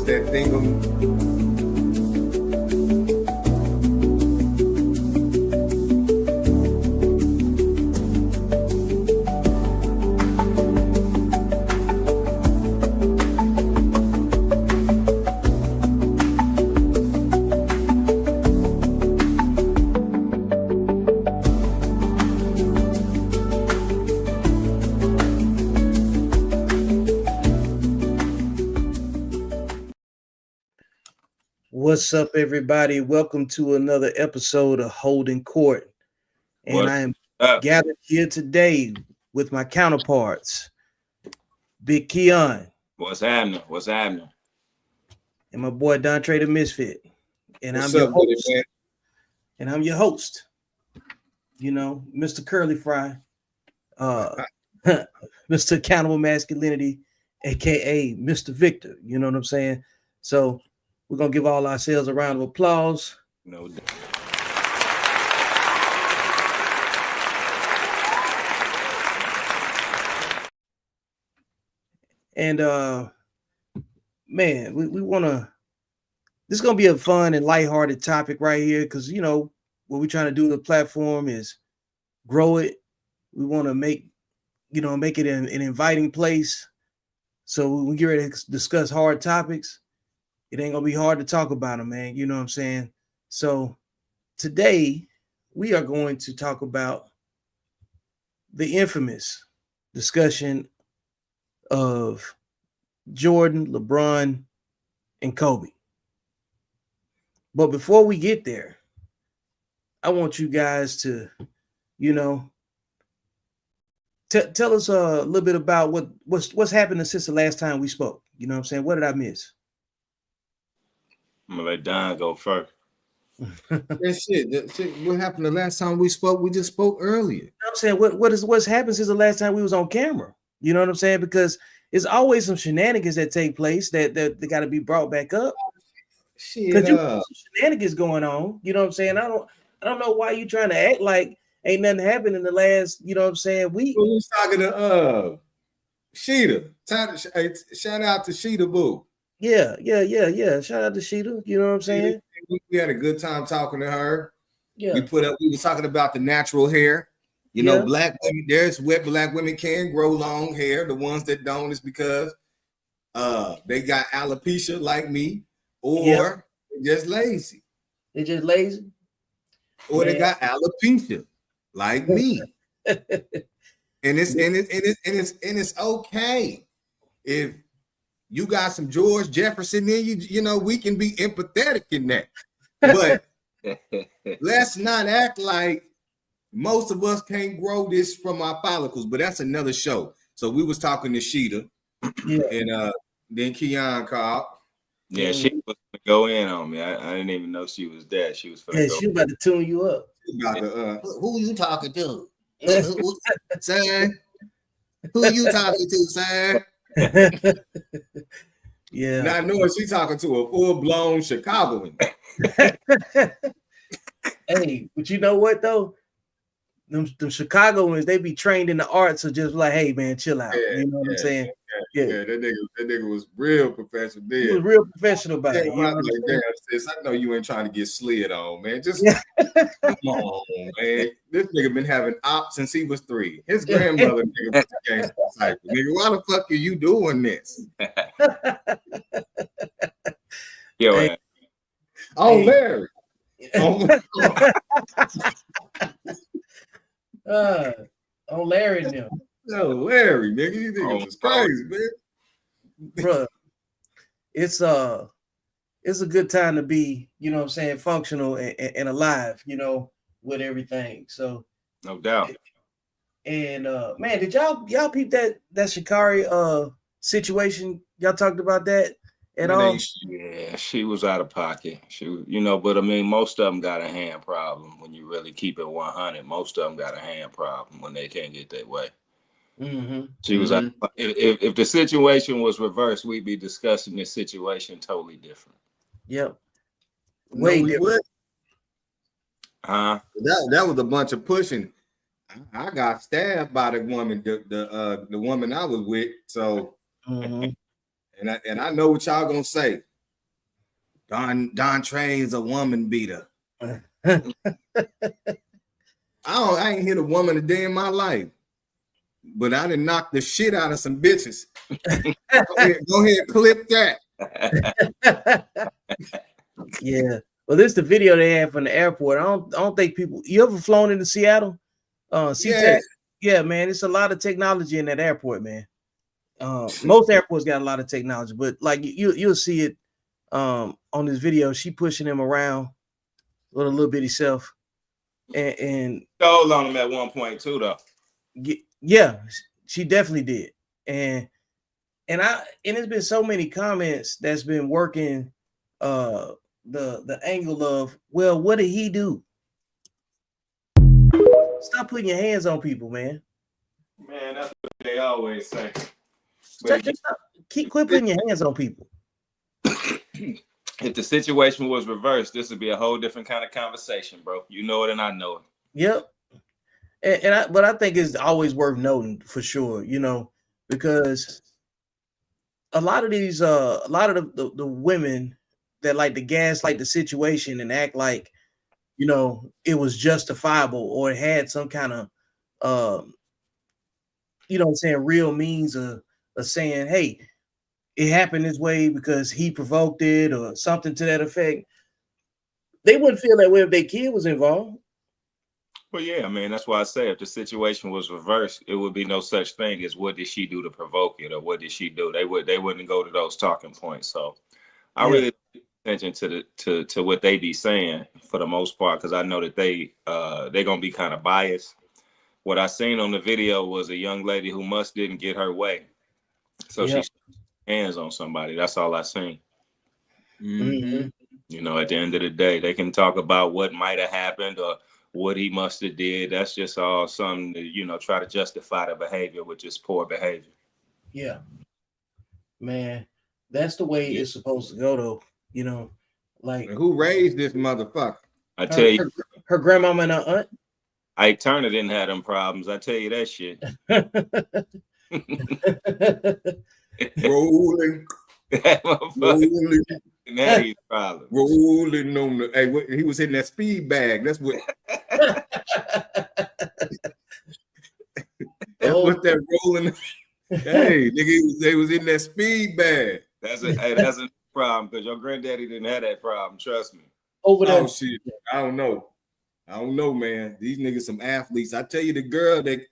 that thing. What's up, everybody? Welcome to another episode of Holdin Court. And I am gathered here today with my counterparts, Big Keon. What's happening? What's happening? And my boy Dontre the Misfit. And What's I'm up, your host. man? And I'm your host. You know, Mr. Curly Fry, Mr. Accountable Masculinity, aka Mr. Victor. You know what I'm saying? So we're gonna give all ourselves a round of applause. No doubt. And man, we wanna, this is gonna be a fun and lighthearted topic right here, because you know what we're trying to do with the platform is grow it. We want to make it an inviting place. So when we get ready to discuss hard topics, it ain't gonna be hard to talk about them, man. You know what I'm saying? So today we are going to talk about the infamous discussion of Jordan, LeBron, and Kobe. But before we get there, I want you guys to, tell us a little bit about what's happening since the last time we spoke. You know what I'm saying? What did I miss? I'm gonna let Don go first. That shit. What happened the last time we spoke? We just spoke earlier. You know what I'm saying? What's happened since the last time we was on camera? You know what I'm saying? Because it's always some shenanigans that take place that they got to be brought back up. Because some shenanigans going on. You know what I'm saying? I don't know why you trying to act like ain't nothing happened in the last, you know what I'm saying, week. We was talking to Sheeta. Shout out to Sheeta Boo. Yeah. Shout out to Sheeta. You know what I'm saying? We had a good time talking to her. Yeah. We were talking about the natural hair. You know, black women, there's what black women can grow long hair. The ones that don't is because they got alopecia like me, or they're just lazy. They're just lazy. Or they got alopecia like me. And it's okay if you got some George Jefferson in you. You know, we can be empathetic in that, but let's not act like most of us can't grow this from our follicles. But that's another show. So we was talking to Sheeta, and then Keon called. Yeah, she was gonna go in on me. I didn't even know she was there. She was she was about to tune you up. Who you talking to? Sir? Who you talking to, sir? Yeah. Now I know she talking to a full-blown Chicagoan. Hey, but you know what though? Them Chicagoans, they be trained in the arts of just like, hey man, chill out. You know what I'm saying? Yeah, that nigga was real professional. He was real professional about it. You know like, damn, sis, I know you ain't trying to get slid on, man. Just come on, man. This nigga been having ops since he was 3. His grandmother nigga was a gangster disciple. Nigga, why the fuck are you doing this? Yo, hey. Larry. On Larry now. Oh, Larry, nigga, you think it's crazy, man. Bruh, it's a good time to be, you know what I'm saying, functional and alive, you know, with everything. So no doubt. And man, did y'all peep that Sha'Carri situation? Y'all talked about that at all? Yeah, she was out of pocket. She was, but I mean, most of them got a hand problem when you really keep it 100. Most of them got a hand problem when they can't get that way. Mm-hmm. She was out. If the situation was reversed, we'd be discussing this situation totally different. Yep. Way different. That was a bunch of pushing. I got stabbed by the woman, the woman I was with. So, and I know what y'all gonna say. Don Trey is a woman beater. I ain't hit a woman a day in my life, but I done knocked the shit out of some bitches. Go ahead, clip that. Yeah. Well, this is the video they had from the airport. I don't think people. You ever flown into Seattle? SeaTac? Yeah, man. It's a lot of technology in that airport, man. Most airports got a lot of technology, but like you'll see it on this video. She pushing him around with a little bitty self, and Stole on him at one point too, though. Yeah, she definitely did, and it's been so many comments that's been working the angle of, well, what did he do? Stop putting your hands on people, man. Man, that's what they always say. Quit putting your hands on people. If the situation was reversed, this would be a whole different kind of conversation, bro. You know it and I know it. Yep. But I think it's always worth noting for sure, because a lot of these the women that like to gaslight the situation and act like it was justifiable or it had some kind of real means of saying, hey, it happened this way because he provoked it or something to that effect. They wouldn't feel that way if their kid was involved. Well, yeah, I mean, that's why I say if the situation was reversed, it would be no such thing as what did she do to provoke it or what did she do? They wouldn't go to those talking points. So I really pay attention to what they be saying for the most part, because I know that they're gonna be kind of biased. What I seen on the video was a young lady who didn't get her way. So she hands on somebody. That's all I seen. Mm-hmm. At the end of the day, they can talk about what might have happened or what he must have did. That's just all something to, try to justify the behavior, which is poor behavior. Yeah. Man, that's the way it's supposed to go, though. Like, and who raised this motherfucker? I tell you, her grandmama and her aunt. Ike Turner didn't have them problems. I tell you that shit. Rolling. Rolling on the. Hey, he was hitting that speed bag. That's what. That's what that rolling. Hey, nigga, they was in that speed bag. That's a problem because your granddaddy didn't have that problem. Trust me. Over there. Oh shit, I don't know, man. These niggas some athletes. I tell you, the girl that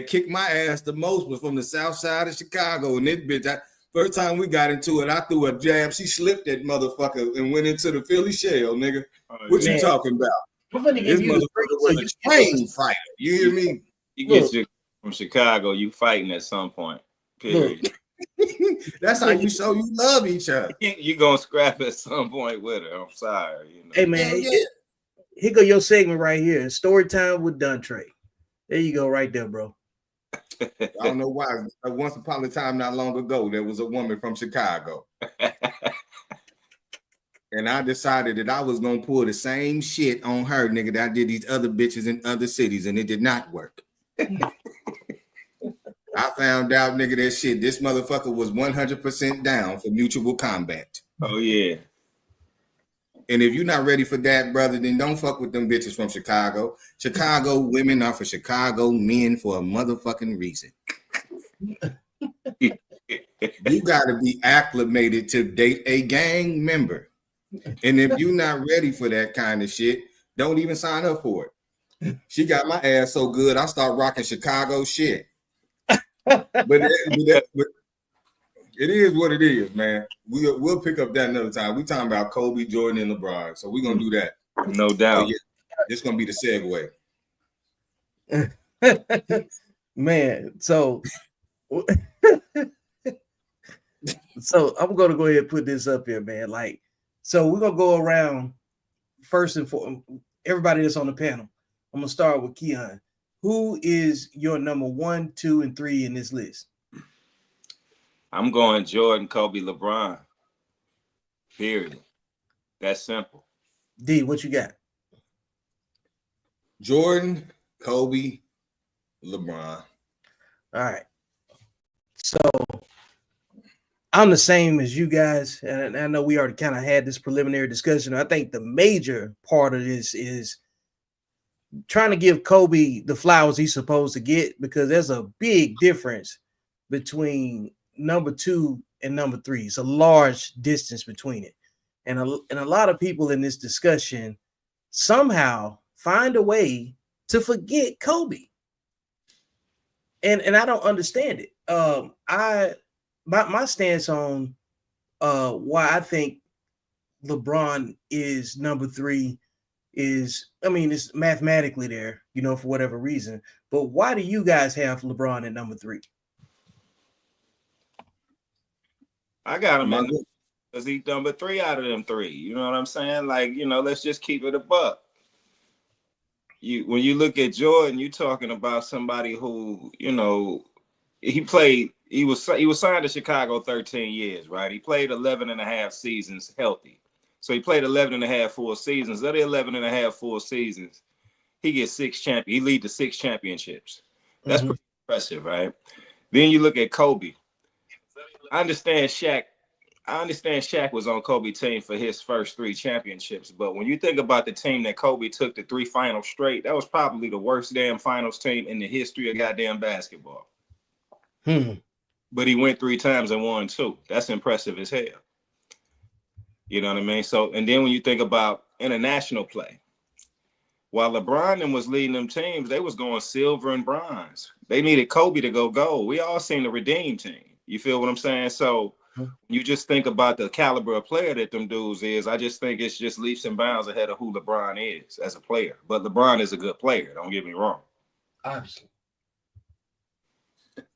kicked my ass the most was from the south side of Chicago, and this bitch. First time we got into it, I threw a jab. She slipped that motherfucker and went into the Philly shell, nigga. What you talking about? This motherfucker was a train fighter. You hear me? You get you from Chicago, you fighting at some point. Period. That's how you show you love each other. You gonna scrap at some point with her. I'm sorry. Hey man, here go your segment right here. Story time with Dontre. There you go, right there, bro. I don't know why. Once upon a time, not long ago, there was a woman from Chicago. And I decided that I was going to pull the same shit on her, nigga, that I did these other bitches in other cities, and it did not work. I found out, nigga, that shit, this motherfucker was 100% down for mutual combat. Oh, yeah. And if you're not ready for that, brother, then don't fuck with them bitches from Chicago. Chicago women are for Chicago men for a motherfucking reason. You got to be acclimated to date a gang member. And if you're not ready for that kind of shit, don't even sign up for it. She got my ass so good, I start rocking Chicago shit. But it is what it is, man. We'll pick up that another time. We talking about Kobe, Jordan, and LeBron, so we're gonna do that. No doubt. It's gonna be the segue. Man, so I'm gonna go ahead and put this up here, man. Like, so we're gonna go around first and foremost. Everybody that's on the panel. I'm gonna start with Keon. Who is your number 1, 2, and 3 in this list? I'm going Jordan, Kobe, LeBron. Period. That's simple. D, what you got? Jordan, Kobe, LeBron. All right. So I'm the same as you guys, and I know we already kind of had this preliminary discussion. I think the major part of this is trying to give Kobe the flowers he's supposed to get, because there's a big difference between number 2 and number 3. It's a large distance between it, and a lot of people in this discussion somehow find a way to forget Kobe, and I don't understand it. My stance on why I think LeBron is number 3 is, I mean, it's mathematically there, you know, for whatever reason. But why do you guys have LeBron at number 3? I got him because he's number 3 out of them 3. You know what I'm saying? Like, you know, let's just keep it a buck. When you look at Jordan, you're talking about somebody who, you know, he was signed to Chicago 13 years, right? He played 11 and a half seasons healthy. So he played 11 and a half full seasons. Of the 11 and a half full seasons, he gets 6 champions. He lead to 6 championships. That's pretty impressive, right? Then you look at Kobe. I understand Shaq was on Kobe's team for his first 3 championships, but when you think about the team that Kobe took to 3 finals straight, that was probably the worst damn finals team in the history of goddamn basketball. But he went 3 times and won 2. That's impressive as hell. You know what I mean? So, and then when you think about international play, while LeBron was leading them teams, they was going silver and bronze. They needed Kobe to go gold. We all seen the redeem team. You feel what I'm saying? So you just think about the caliber of player that them dudes is. I just think it's just leaps and bounds ahead of who LeBron is as a player. But LeBron is a good player. Don't get me wrong. Obviously.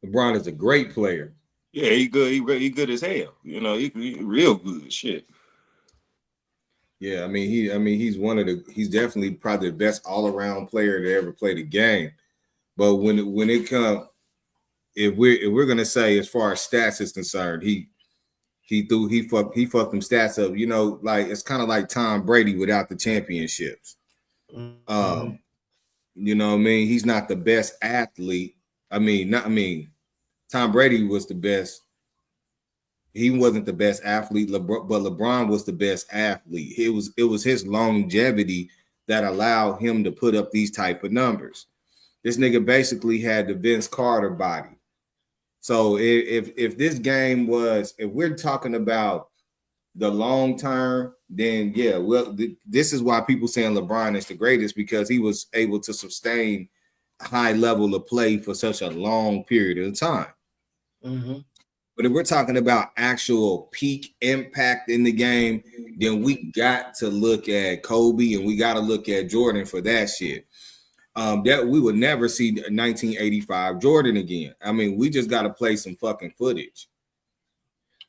LeBron is a great player. Yeah, he good. He good as hell. You know, he real good shit. Yeah, I mean, he's definitely probably the best all-around player to ever play the game. But when it comes, if we're gonna say as far as stats is concerned, he fucked them stats up. You know, like it's kind of like Tom Brady without the championships. You know what I mean? He's not the best athlete. Tom Brady was the best. He wasn't the best athlete, but LeBron was the best athlete. It was his longevity that allowed him to put up these type of numbers. This nigga basically had the Vince Carter body. So if this game was, if we're talking about the long term, then yeah, well, this is why people saying LeBron is the greatest, because he was able to sustain a high level of play for such a long period of time. But if we're talking about actual peak impact in the game, then we got to look at Kobe and we got to look at Jordan for that shit. That we would never see 1985 Jordan again. I mean, we just got to play some fucking footage.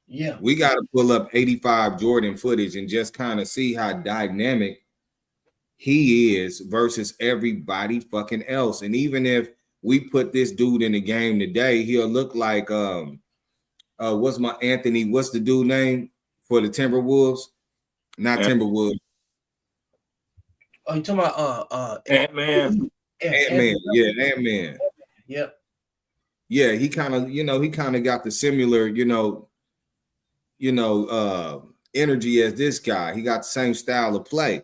Yeah. We got to pull up 85 Jordan footage and just kind of see how dynamic he is versus everybody fucking else. And even if we put this dude in the game today, he'll look like what's the dude name for the Timberwolves? Not Timberwolves. Oh, you talking about Ant-Man? Ant-Man, yeah, Ant-Man. Yep. Yeah, he kind of got the similar, energy as this guy. He got the same style of play.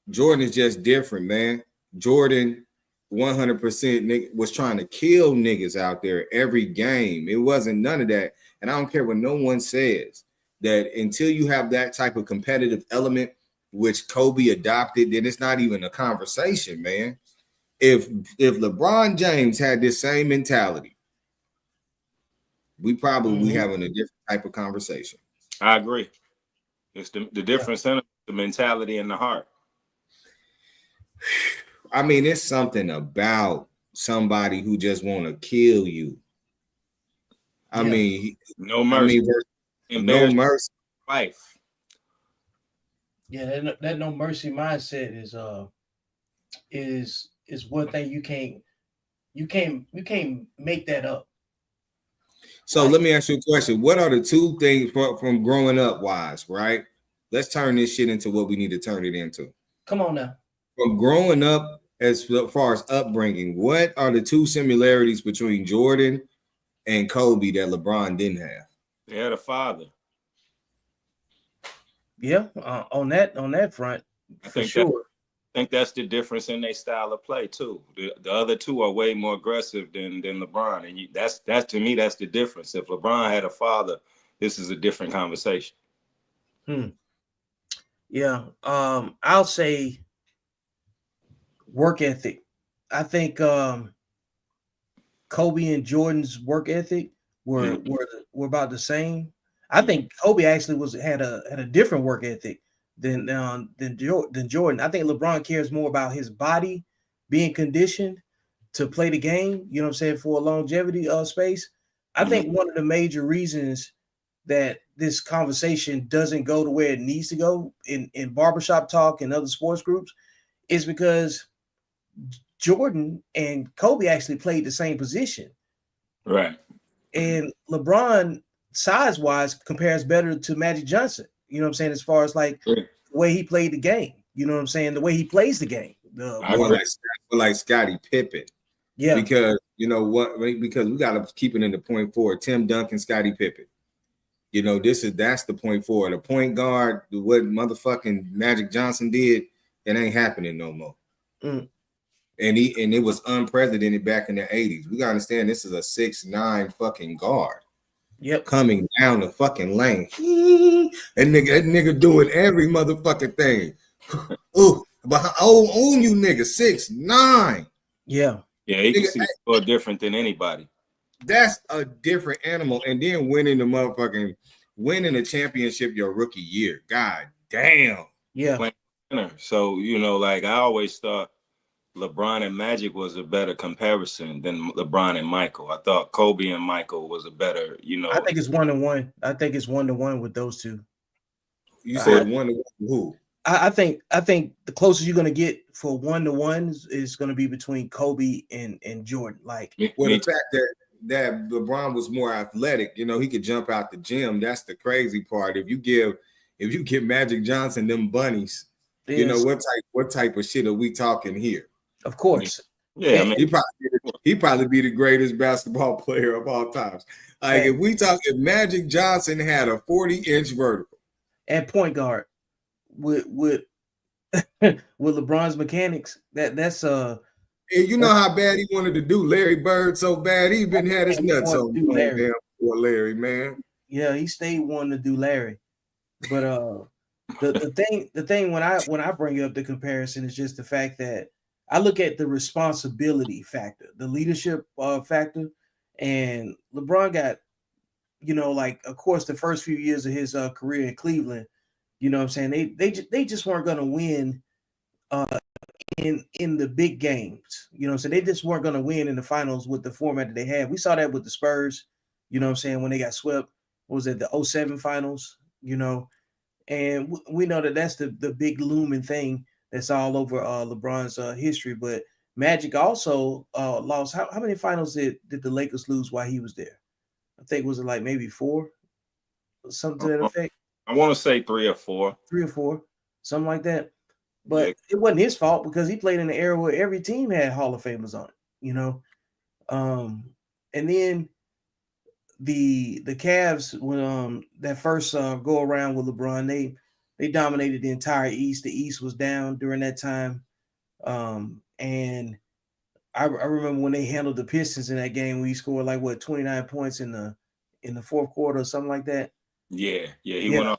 Jordan is just different, man. Jordan 100% was trying to kill niggas out there every game. It wasn't none of that. And I don't care what no one says, that until you have that type of competitive element, which Kobe adopted, then it's not even a conversation, man. If LeBron James had this same mentality, we probably be having a different type of conversation. I agree. It's the difference in the mentality and the heart. I mean, it's something about somebody who just want to kill you. I mean, no mercy. No mercy. Life. Yeah, that no mercy mindset is one thing you can't make that up. So let me ask you a question. What are the 2 things from growing up wise, right? Let's turn this shit into what we need to turn it into. Come on now. From growing up, as far as upbringing, what are the 2 similarities between Jordan and Kobe that LeBron didn't have? They had a father. Yeah, on that front, I for think sure. I think that's the difference in their style of play too. The other two are way more aggressive than LeBron, and that's to me that's the difference. If LeBron had a father, this is a different conversation. Yeah, I'll say work ethic. I think Kobe and Jordan's work ethic were about the same. I think Kobe actually had a different work ethic than Jordan. I think LeBron cares more about his body being conditioned to play the game. You know what I'm saying, for a longevity space. I think one of the major reasons that this conversation doesn't go to where it needs to go in barbershop talk and other sports groups is because Jordan and Kobe actually played the same position. Right. And LeBron, size-wise, compares better to Magic Johnson. You know what I'm saying? As far as like the way he played the game. You know what I'm saying? The way he plays the game. More like Scottie Pippen. Yeah. Because you know what? Because we got to keep it in the point forward. Tim Duncan, Scottie Pippen. You know, that's the point forward. The point guard, what motherfucking Magic Johnson did, it ain't happening no more. And it was unprecedented back in the 80s. We gotta understand this is a 6'9" fucking guard. Yep. Coming down the fucking lane. And that nigga doing every motherfucking thing. Ooh, but I own you nigga 6'9". Yeah. Yeah, he can see the score different than anybody. That's a different animal. And then winning a championship your rookie year. God damn. Yeah. So, you know, like I always thought LeBron and Magic was a better comparison than LeBron and Michael. I thought Kobe and Michael was a better, you know. I think it's 1-1. I think it's 1-1 with those two. You said 1-1 who? I think the closest you're gonna get for 1-1 is gonna be between Kobe and Jordan. Like, the fact that LeBron was more athletic, you know, he could jump out the gym. That's the crazy part. If you give Magic Johnson them bunnies, you know what type of shit are we talking here? Of course. Yeah, I mean, he probably be the greatest basketball player of all times. Like if Magic Johnson had a 40-inch vertical and point guard with LeBron's mechanics, that's and you know how bad he wanted to do Larry Bird so bad he even had his nuts on damn poor Larry, man. Yeah, he stayed wanting to do Larry. But the thing when I bring up the comparison is just the fact that I look at the responsibility factor, the leadership factor, and LeBron got, you know, like, of course, the first few years of his career in Cleveland, you know what I'm saying, they just weren't going to win in the big games, you know, so they just weren't going to win in the finals with the format that they had. We saw that with the Spurs, you know what I'm saying, when they got swept. What was it, the 2007 finals, you know? And we know that that's the big looming thing that's all over LeBron's history. But Magic also lost. How many finals did the Lakers lose while he was there? I think was it like maybe 4, something to that effect. I want to say 3 or 4. 3 or 4, something like that. But it wasn't his fault because he played in an era where every team had Hall of Famers on it, you know. And then the Cavs, when that first go around with LeBron, they dominated the entire East. The East was down during that time. And I remember when they handled the Pistons in that game, we scored like 29 points in the fourth quarter or something like that. Yeah, he went on.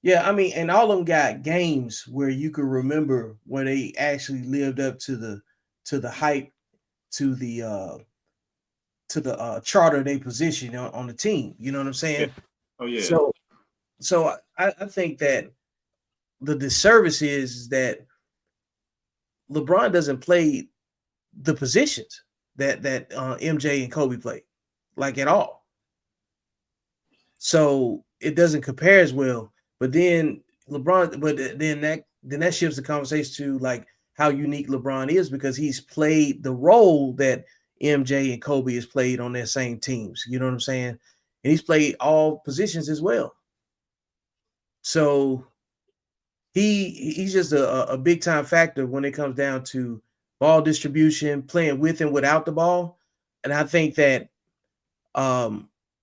Yeah, I mean, and all of them got games where you could remember where they actually lived up to the hype, to the charter they position on the team. You know what I'm saying? Yeah. Oh yeah. So I think that the disservice is that LeBron doesn't play the positions that MJ and Kobe played, like, at all. So it doesn't compare as well. But then that shifts the conversation to like how unique LeBron is because he's played the role that MJ and Kobe has played on their same teams. You know what I'm saying? And he's played all positions as well. So he's just a big time factor when it comes down to ball distribution, playing with and without the ball. And I think that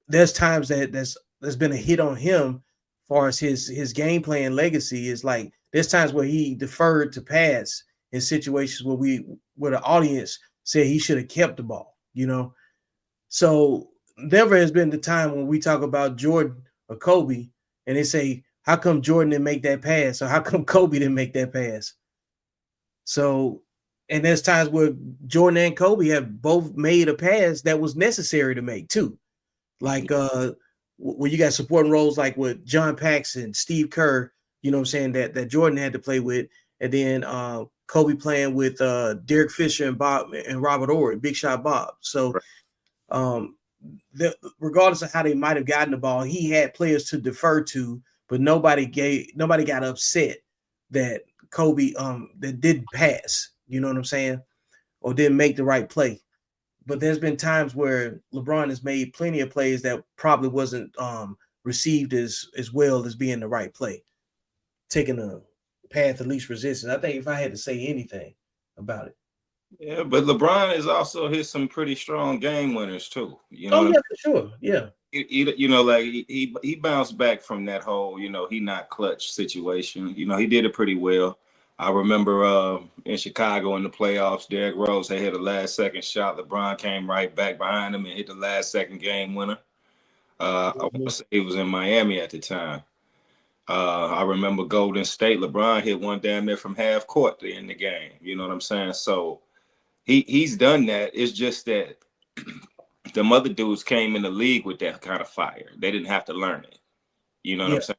there's times there's been a hit on him as far as his game plan legacy is like there's times where he deferred to pass in situations where the audience said he should have kept the ball, So never has been the time when we talk about Jordan or Kobe and they say, how come Jordan didn't make that pass? Or how come Kobe didn't make that pass? So, and there's times where Jordan and Kobe have both made a pass that was necessary to make too. Like where you got supporting roles like with John Paxson, Steve Kerr, you know what I'm saying, that Jordan had to play with, and then Kobe playing with Derek Fisher and Robert Ory, Big Shot Bob. So regardless of how they might have gotten the ball, he had players to defer to, but nobody got upset that Kobe that didn't pass, you know what I'm saying, or didn't make the right play. But there's been times where LeBron has made plenty of plays that probably wasn't received as well as being the right play, taking a path of least resistance. I think if I had to say anything about it. Yeah, but LeBron has also hit some pretty strong game winners too. Yeah, for sure. Yeah. He bounced back from that whole, he not clutch situation. He did it pretty well. I remember in Chicago in the playoffs, Derrick Rose, they hit a last-second shot. LeBron came right back behind him and hit the last-second game winner. I want to say he was in Miami at the time. I remember Golden State. LeBron hit one damn near from half court to end the game. You know what I'm saying? So he's done that. It's just that the other dudes came in the league with that kind of fire. They didn't have to learn it. You know what I'm saying?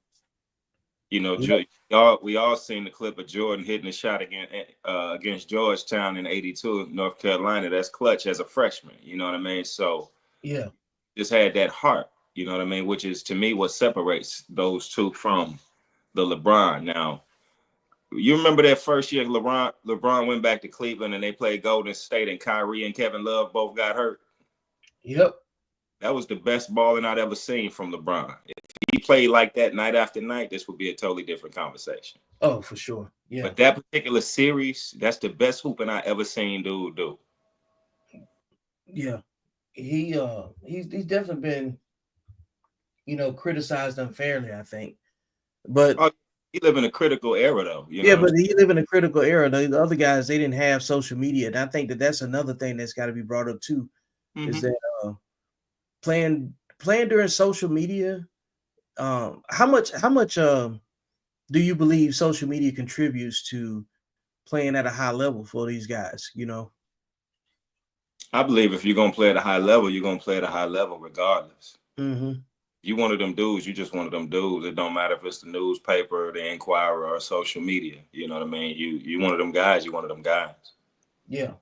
We all seen the clip of Jordan hitting a shot against Georgetown in '82, North Carolina. That's clutch as a freshman. You know what I mean? So just had that heart. You know what I mean? Which is to me what separates those two from the LeBron. Now, you remember that first year LeBron went back to Cleveland and they played Golden State and Kyrie and Kevin Love both got hurt. Yep. That was the best balling I'd ever seen from LeBron. If he played like that night after night, this would be a totally different conversation. Oh, for sure. Yeah. But that particular series, that's the best hooping I ever seen dude do. Yeah. He's definitely been, criticized unfairly, I think. But he live in a critical era though. But he live in a critical era. The other guys, they didn't have social media. And I think that's another thing that's got to be brought up too, is that playing during social media, how much do you believe social media contributes to playing at a high level for these guys? I believe if you're gonna play at a high level, you're gonna play at a high level regardless. You one of them dudes, you just one of them dudes. It don't matter if it's the newspaper, the Inquirer, or social media. You know what I mean? You one of them guys, you one of them guys. Yeah.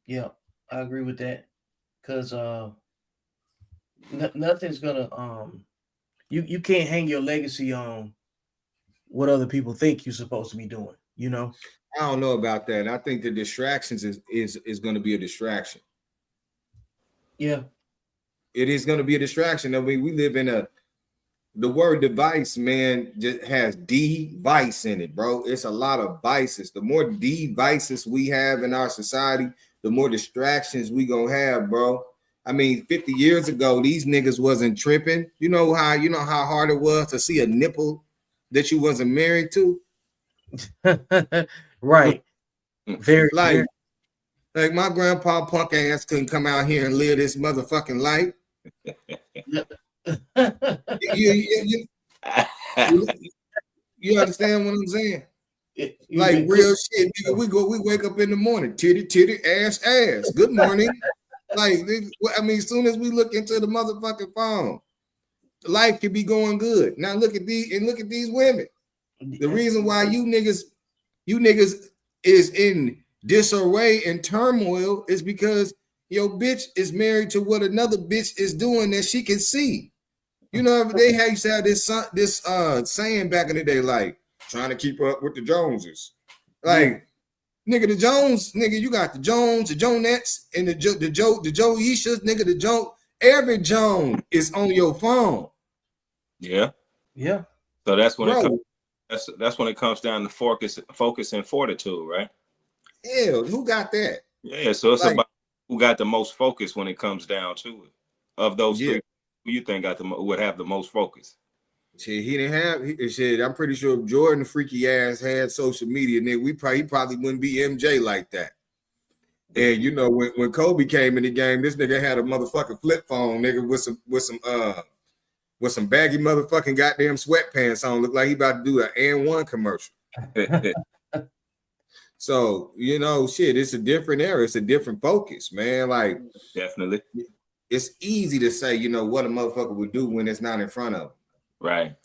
Yeah, I agree with that. Because nothing's gonna you can't hang your legacy on what other people think you're supposed to be doing, I don't know about that. I think the distractions is going to be a distraction. Yeah. It is going to be a distraction. I mean, we live in the word device, man, just has device in it, bro. It's a lot of vices. The more devices we have in our society, the more distractions we gonna have, bro. I mean, 50 years ago, these niggas wasn't tripping. You know how hard it was to see a nipple that you wasn't married to? Right. Very like my grandpa punk ass couldn't come out here and live this motherfucking life. You understand what I'm saying? Like real shit, nigga. We wake up in the morning, titty, ass. Good morning. Like, I mean, as soon as we look into the motherfucking phone, life could be going good. Now look at these women. The reason why you niggas is in disarray and turmoil is because your bitch is married to what another bitch is doing that she can see. They used to have this saying back in the day, like trying to keep up with the Joneses. Like, nigga, the Jones, nigga, you got the Jones, the Jonettes, and the Joeishas, nigga, the Joe. Every Joan is on your phone. Yeah. Yeah. So that's when that's when it comes down to focus and fortitude, right? Yeah, who got that? Yeah, so it's about who got the most focus when it comes down to it. Of those three who you think would have the most focus? Shit, he didn't have shit. I'm pretty sure if Jordan freaky ass had social media, nigga, he probably wouldn't be MJ like that. And you know, when Kobe came in the game, this nigga had a motherfucking flip phone, nigga, with some baggy motherfucking goddamn sweatpants on. Looked like he about to do an N1 commercial. So, you know, shit, it's a different era. It's a different focus, man. Like, definitely. It's easy to say, you know, what a motherfucker would do when it's not in front of him. Right.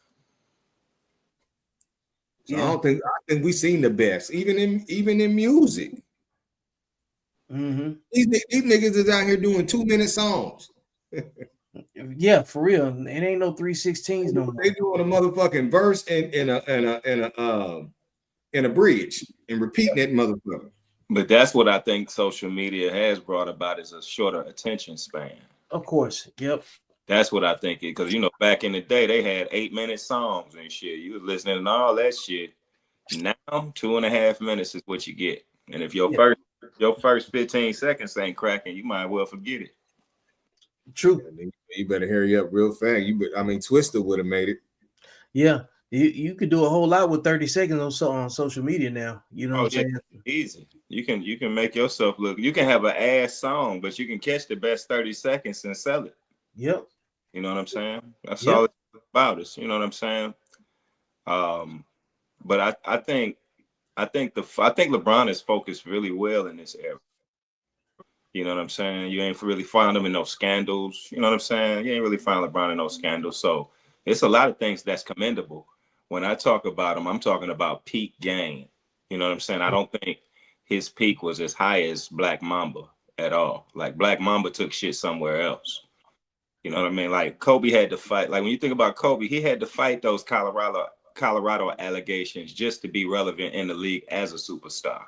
So yeah. I think we've seen the best, even in music. Mm-hmm. These niggas is out here doing 2-minute songs. Yeah, for real. It ain't no 3/16s no more. They doing a motherfucking verse and a bridge and repeating that motherfucker. But that's what I think social media has brought about is a shorter attention span. Of course. Yep. That's what I think. Because, you know, back in the day, they had 8-minute songs and shit. You was listening to all that shit. Now, 2.5 minutes is what you get. And if your first 15 seconds ain't cracking, you might well forget it. True. You better hurry up real fast. Twister would have made it. Yeah. You could do a whole lot with 30 seconds on social media now. You know what I'm saying? Easy. You can make yourself look. You can have an ass song, but you can catch the best 30 seconds and sell it. Yep. You know what I'm saying? That's all it's about us. You know what I'm saying? But I think LeBron is focused really well in this era. You know what I'm saying? You ain't really find him in no scandals. You know what I'm saying? You ain't really find LeBron in no scandals. So it's a lot of things that's commendable. When I talk about him, I'm talking about peak game. You know what I'm saying? I don't think his peak was as high as Black Mamba at all. Like Black Mamba took shit somewhere else. You know what I mean? Like Kobe had to fight. Like when you think about Kobe, he had to fight those Colorado allegations just to be relevant in the league as a superstar.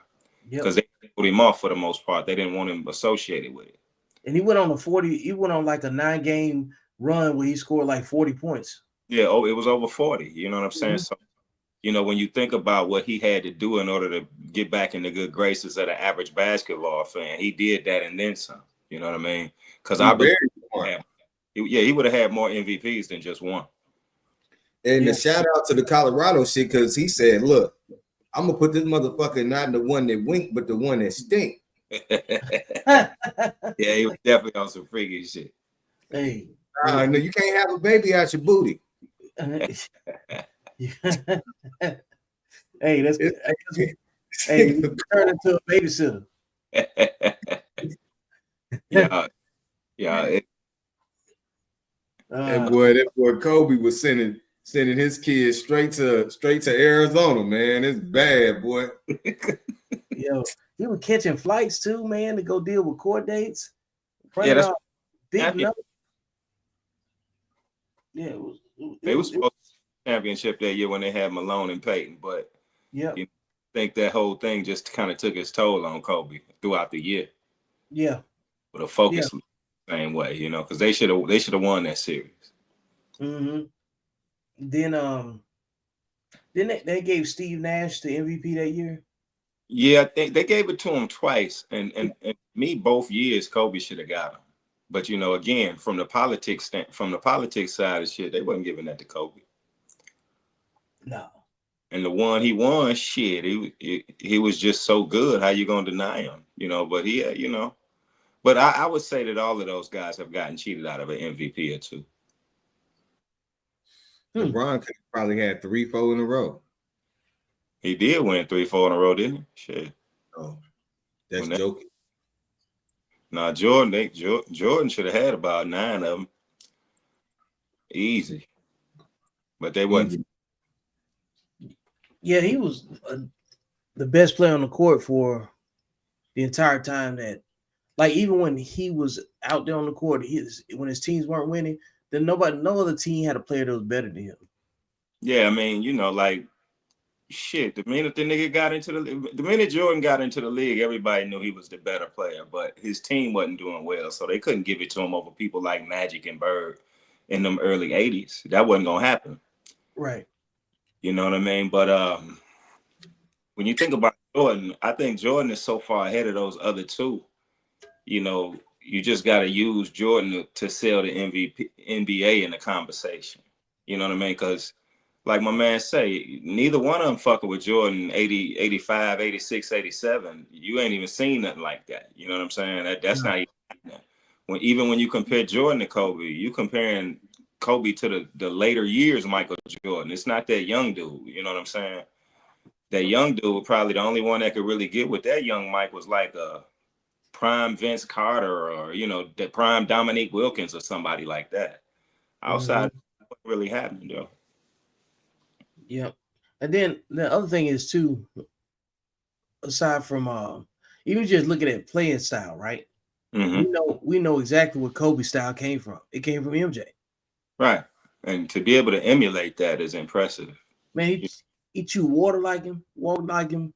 Because they put him off for the most part. They didn't want him associated with it. And he went on like a 9-game run where he scored like 40 points. Yeah, it was over 40. You know what I'm saying? Mm-hmm. So, you know, when you think about what he had to do in order to get back in the good graces of the average basketball fan, he did that and then some. You know what I mean? Because I believe he would have had more MVPs than just one. And the shout out to the Colorado shit, because he said, look, I'm gonna put this motherfucker not the one that wink, but the one that stink. Yeah, he was definitely on some freaky shit. Hey, no, you can't have a baby out your booty. Hey, that's good. Hey, we turn into a babysitter. Yeah. That boy Kobe was sending his kids straight to Arizona, man. It's bad, boy. Yo, he was catching flights too, man, to go deal with court dates. That's big number. Yeah, it was supposed to be championship that year when they had Malone and Peyton, but I think that whole thing just kind of took its toll on Kobe throughout the year. Yeah, but a focus the same way, you know, because they should have won that series. Mm-hmm. Then they gave Steve Nash the MVP that year. Yeah, I think they gave it to him twice, and both years Kobe should have got him. But you know, again, from the politics side of shit, they wasn't giving that to Kobe. No. And the one he won, shit, he was just so good. How you gonna deny him? You know, but But I would say that all of those guys have gotten cheated out of an MVP or two. LeBron could have probably had 3-4 in a row. He did win 3-4 in a row, didn't he? Shit. Oh, that's joking. Nah, Jordan should have had about 9 of them. Easy. But they wasn't. Yeah, he was the best player on the court for the entire time that, like, even when he was out there on the court, when his teams weren't winning, then no other team had a player that was better than him. Yeah, I mean, you know, like, shit, the minute Jordan got into the league, everybody knew he was the better player, but his team wasn't doing well, so they couldn't give it to him over people like Magic and Bird in them early 80s. That wasn't gonna happen. Right. You know what I mean? But when you think about Jordan, I think Jordan is so far ahead of those other two. You know, you just got to use Jordan to sell the MVP, NBA in the conversation. You know what I mean? Because like my man say, neither one of them fucking with Jordan 80, 85, 86, 87. You ain't even seen nothing like that. You know what I'm saying? That's not even happening. Even when you compare Jordan to Kobe, you comparing Kobe to the later years of Michael Jordan. It's not that young dude. You know what I'm saying? That young dude, probably the only one that could really get with that young Mike was like a prime Vince Carter, or, you know, the prime Dominique Wilkins or somebody like that. Outside, what really happened, though. Yep. And then the other thing is too, aside from even just looking at playing style, right? We know exactly where Kobe's style came from. It came from MJ. Right. And to be able to emulate that is impressive. Man, he chew water like him, walk like him,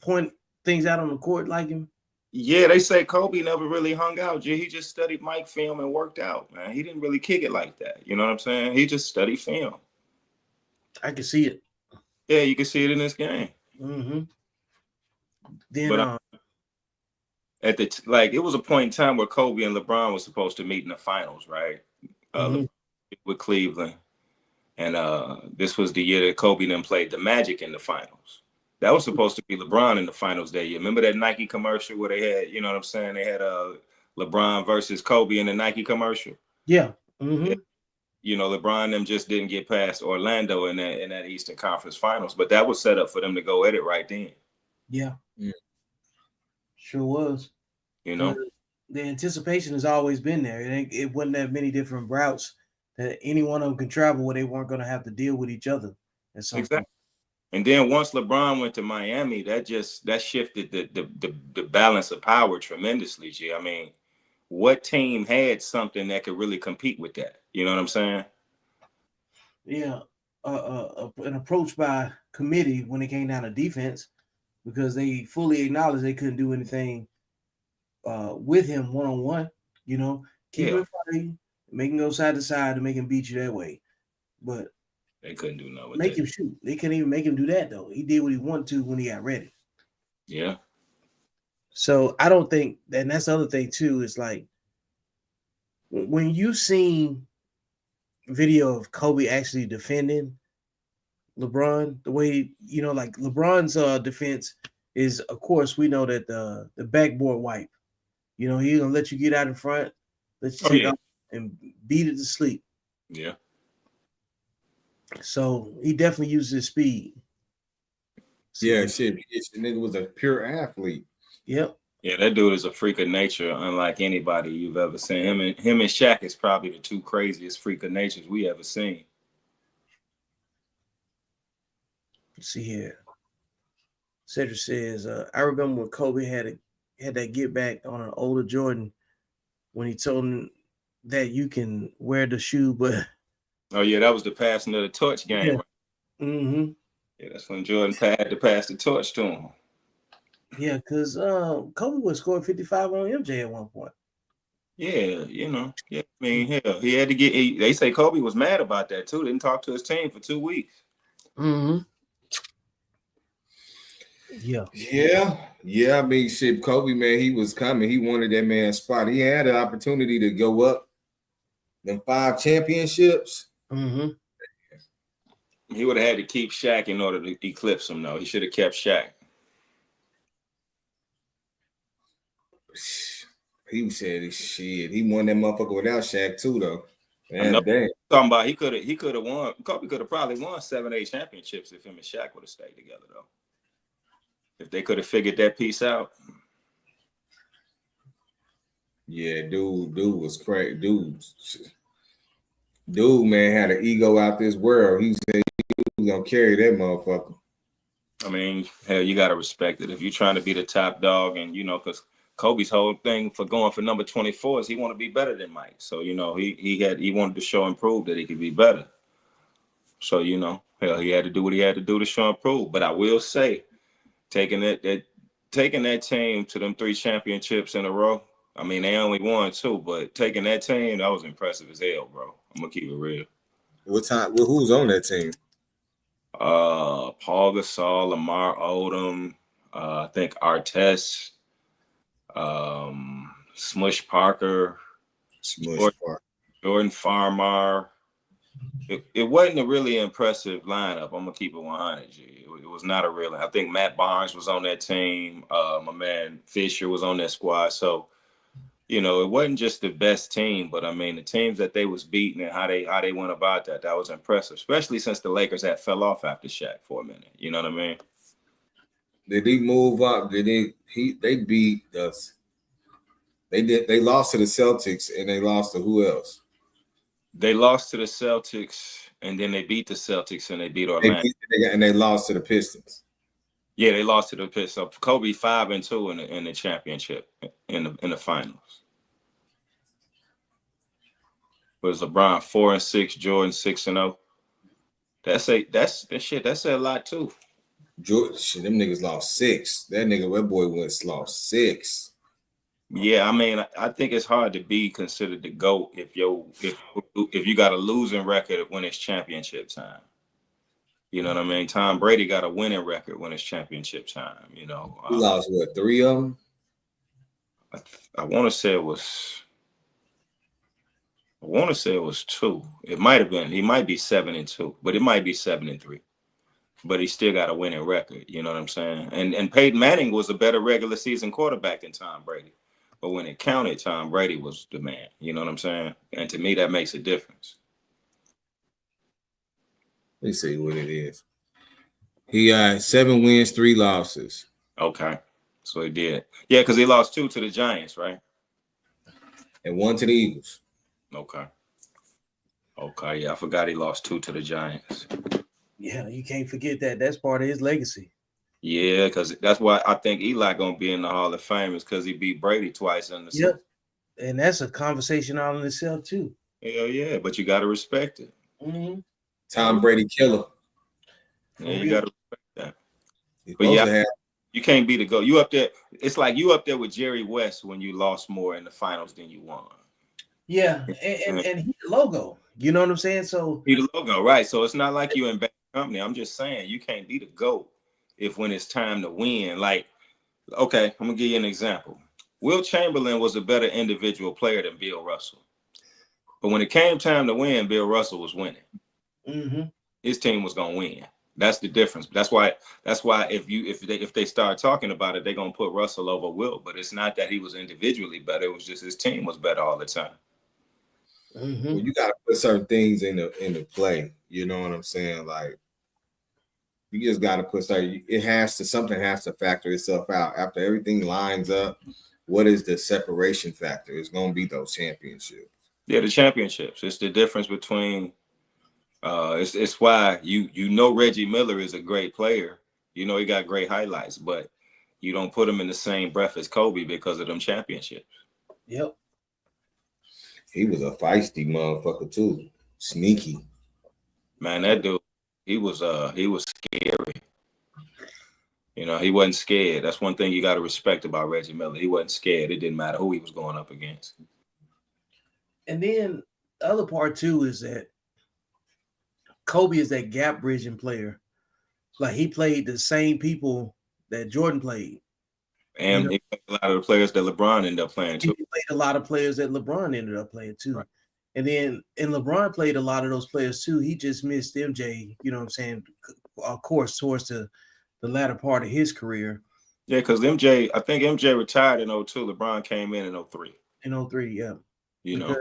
point things out on the court like him. Yeah, they say Kobe never really hung out. He just studied Mike film and worked out, man. He didn't really kick it like that. You know what I'm saying? He just studied film. I can see it. Yeah, you can see it in this game. Then, but at it was a point in time where Kobe and LeBron was supposed to meet in the finals, right? With Cleveland, and this was the year that Kobe then played the Magic in the finals. That was supposed to be LeBron in the finals that year. Remember that Nike commercial where they had, you know what I'm saying? They had LeBron versus Kobe in the Nike commercial. Yeah. You know, LeBron them just didn't get past Orlando in that Eastern Conference Finals, but that was set up for them to go at it right then. Yeah. Sure was. You know, the anticipation has always been there. It wasn't that many different routes that any one of them can travel where they weren't going to have to deal with each other at some point. And then once LeBron went to Miami, that shifted the balance of power tremendously, G. I mean, what team had something that could really compete with that? You know what I'm saying? Yeah. An approach by committee when it came down to defense, because they fully acknowledged they couldn't do anything with him one-on-one. You know, keep him in front of you, make him go side to side to make him beat you that way. But they couldn't do nothing with make him shoot. They couldn't even make him do that, though. He did what he wanted to when he got ready. Yeah. So I don't think, and that's the other thing too, is like when you seen video of Kobe actually defending LeBron, the way, you know, like LeBron's defense is, of course, we know that the backboard wipe, you know, he's gonna let you get out in front, let you take off and beat it to sleep. Yeah. So he definitely uses his speed. So, yeah, shit. The nigga was a pure athlete. Yep. Yeah, that dude is a freak of nature, unlike anybody you've ever seen. Him and Shaq is probably the two craziest freak of natures we ever seen. Let's see here. Cedric says, I remember when Kobe had that get back on an older Jordan when he told him that you can wear the shoe, but oh yeah, that was the passing of the torch game. Yeah. Right? Yeah, that's when Jordan had to pass the torch to him. Yeah, because Kobe was scoring 55 on MJ at one point. Yeah, you know. Yeah, I mean, hell, he had to get. They say Kobe was mad about that too. Didn't talk to his team for 2 weeks. Yeah. I mean, shit, Kobe, man, he was coming. He wanted that man's spot. He had an opportunity to go up them 5 championships. He would have had to keep Shaq in order to eclipse him, though. He should have kept Shaq. He said shit. He won that motherfucker without Shaq too, though. Man, damn. Talking about he could have won. Kobe could have probably won 7, 8 championships if him and Shaq would have stayed together, though. If they could have figured that piece out. Yeah, dude was crazy. Dude, man, had an ego out this world. He said he was gonna carry that motherfucker. I mean, hell, you gotta respect it. If you're trying to be the top dog, and you know, because Kobe's whole thing for going for number 24 is he want to be better than Mike. So you know, he wanted to show and prove that he could be better. So you know, hell, he had to do what he had to do to show and prove. But I will say, taking that team to them 3 championships in a row. I mean, they only won 2, but taking that team, that was impressive as hell, bro. I'm gonna keep it real. What time? Who's on that team? Paul Gasol, Lamar Odom, I think Artest. Smush Parker, Jordan Farmar. It wasn't a really impressive lineup. I'm gonna keep it 100. It was not a real. I think Matt Barnes was on that team. My man Fisher was on that squad. So, it wasn't just the best team, but I mean the teams that they was beating and how they went about that was impressive. Especially since the Lakers had fell off after Shaq for a minute. You know what I mean? Did he move up? They beat us. They lost to the Celtics and they lost to who else? They lost to the Celtics and then they beat the Celtics and they beat Orlando. They lost to the Pistons. Yeah, they lost to the Pistons. Kobe 5-2 in the championship in the finals. It was LeBron 4-6, Jordan 6-0. That's a lot too. Shit, them niggas lost 6. That boy lost 6. Yeah, I mean, I think it's hard to be considered the GOAT if you got a losing record when it's championship time. You know what I mean? Tom Brady got a winning record when it's championship time. He lost what, 3 of them? I want to say it was 2. It might have been. He might be 7-2, but it might be 7-3. But he still got a winning record. You know what I'm saying? And Peyton Manning was a better regular season quarterback than Tom Brady. But when it counted, Tom Brady was the man. You know what I'm saying? And to me, that makes a difference. Let me see what it is. He had 7 wins, 3 losses. Okay. So he did. Yeah, because he lost 2 to the Giants, right? And 1 to the Eagles. Okay. Yeah, I forgot he lost 2 to the Giants. Yeah, you can't forget that. That's part of his legacy. Yeah, because that's why I think Eli gonna be in the Hall of Fame is because he beat Brady twice in the Yep. And that's a conversation all in itself too. Hell yeah, but you gotta respect it. Mm-hmm. Tom Brady killer. Yeah, you gotta respect that. But yeah, you can't be the GOAT. You up there. It's like you up there with Jerry West when you lost more in the finals than you won. Yeah, and he the logo. You know what I'm saying? So he the logo, right? So it's not like you in bad company. I'm just saying you can't be the GOAT if when it's time to win. Like, okay, I'm gonna give you an example. Will Chamberlain was a better individual player than Bill Russell, but when it came time to win, Bill Russell was winning. Mm-hmm. His team was gonna win. That's the difference. That's why if they start talking about it, they're gonna put Russell over Wilt. But it's not that he was individually better. It was just his team was better all the time. Mm-hmm. Well, you gotta put certain things in the play. You know what I'm saying? Like you just gotta put something has to factor itself out. After everything lines up, what is the separation factor? It's gonna be those championships. Yeah, the championships. It's the difference between it's why you know Reggie Miller is a great player. You know he got great highlights, but you don't put him in the same breath as Kobe because of them championships. Yep. He was a feisty motherfucker too. Sneaky. Man, that dude, he was scary. You know, he wasn't scared. That's one thing you got to respect about Reggie Miller. He wasn't scared. It didn't matter who he was going up against. And then the other part too is that Kobe is that gap bridging player. Like he played the same people that Jordan played. And he played a lot of the players that LeBron ended up playing too. He played a lot of players that LeBron ended up playing too. Right. And LeBron played a lot of those players too. He just missed MJ, you know what I'm saying, of course, towards the latter part of his career. Yeah, because I think MJ retired in 2002. LeBron came in 2003. In 2003, yeah. You know.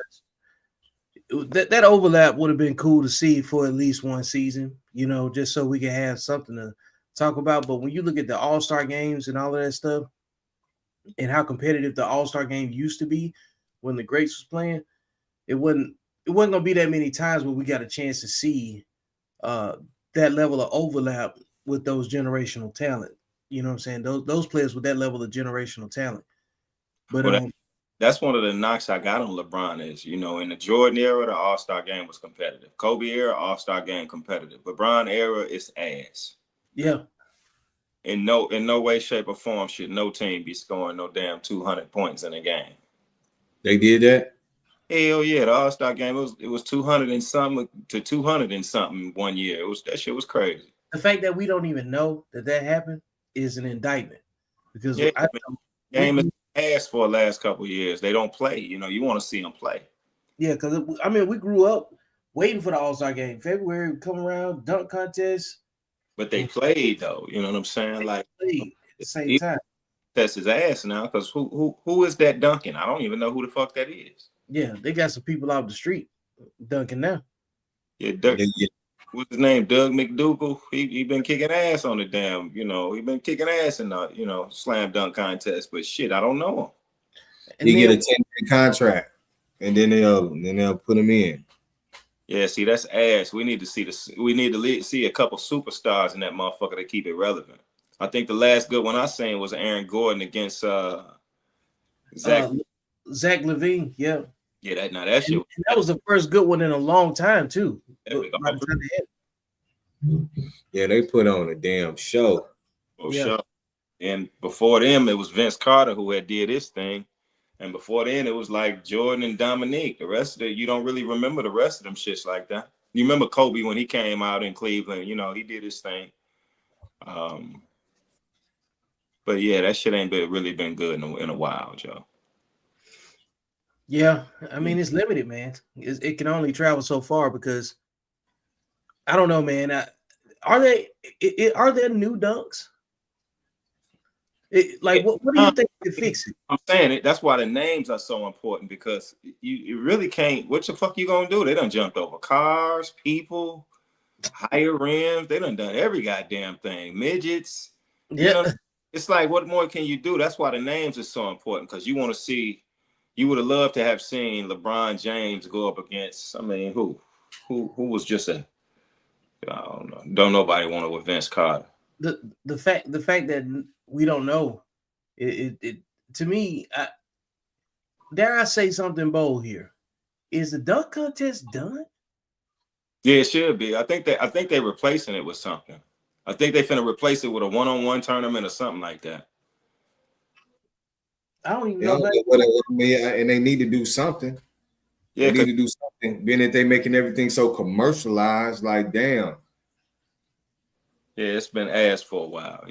That overlap would have been cool to see for at least one season, you know, just so we can have something to talk about. But when you look at the All-Star games and all of that stuff and how competitive the All-Star game used to be when the greats was playing, it wasn't going to be that many times where we got a chance to see that level of overlap with those generational talent. You know what I'm saying? Those players with that level of generational talent. But that's one of the knocks I got on LeBron is, you know, in the Jordan era, the All-Star game was competitive. Kobe era, All-Star game competitive. LeBron era is ass. Yeah. In no way, shape, or form should no team be scoring no damn 200 points in a game. They did that? Hell yeah, the All-Star game it was 200 and something to 200 and something one year. That shit was crazy. The fact that we don't even know that happened is an indictment because yeah, game is ass for the last couple of years. They don't play. You know, you want to see them play. Yeah, because I mean, we grew up waiting for the All-Star game. February would come around, dunk contest. But they played though. You know what I'm saying? Like Played at the same he time. tests his ass now because who is that dunking? I don't even know who the fuck that is. Yeah, they got some people out the street dunking now. Yeah, what's his name? Doug McDougal. He been kicking ass on the damn. You know, he been kicking ass in the slam dunk contest. But shit, I don't know him. And He then, get a 10-year contract, and then they'll put him in. Yeah, see, that's ass. We need to see a couple superstars in that motherfucker to keep it relevant. I think the last good one I seen was Aaron Gordon against Zach. Zach LaVine, yeah. Yeah, that shit. And that was the first good one in a long time too. By the time yeah, they put on a damn show. For sure. And before them, it was Vince Carter who had did his thing. And before then, it was like Jordan and Dominique. The rest of it, you don't really remember the rest of them shits like that. You remember Kobe when he came out in Cleveland, he did his thing. But yeah, that shit ain't really been good in a while, Joe. Yeah, I mean, it's limited, man. It can only travel so far because I don't know, man. Are there new dunks? What do you think to fix it? I'm saying it. That's why the names are so important because you really can't. What the fuck you gonna do? They done jumped over cars, people, higher rims. They done every goddamn thing. Midgets. Yeah. It's like, what more can you do? That's why the names are so important because you want to see. You would have loved to have seen LeBron James go up against. I mean, who was just I don't know. Don't nobody want to with Vince Carter. The fact that we don't know, it to me, dare I say something bold here? Is the dunk contest done? Yeah, it should be. I think they're replacing it with something. I think they finna replace it with a one-on-one tournament or something like that. I don't even know. And they need to do something. Yeah, they need to do something. Being that they making everything so commercialized, like damn. Yeah, it's been ass for a while,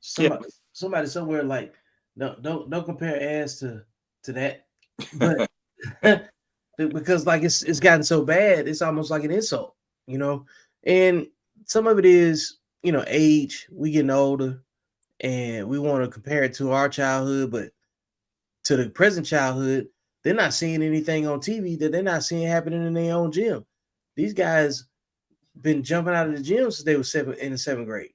Somebody somewhere like don't compare ass to that, but because like it's gotten so bad, it's almost like an insult, and some of it is age. We getting older, and we want to compare it to our childhood, but to the present childhood, they're not seeing anything on TV that they're not seeing happening in their own gym. These guys been jumping out of the gym since they were in the seventh grade.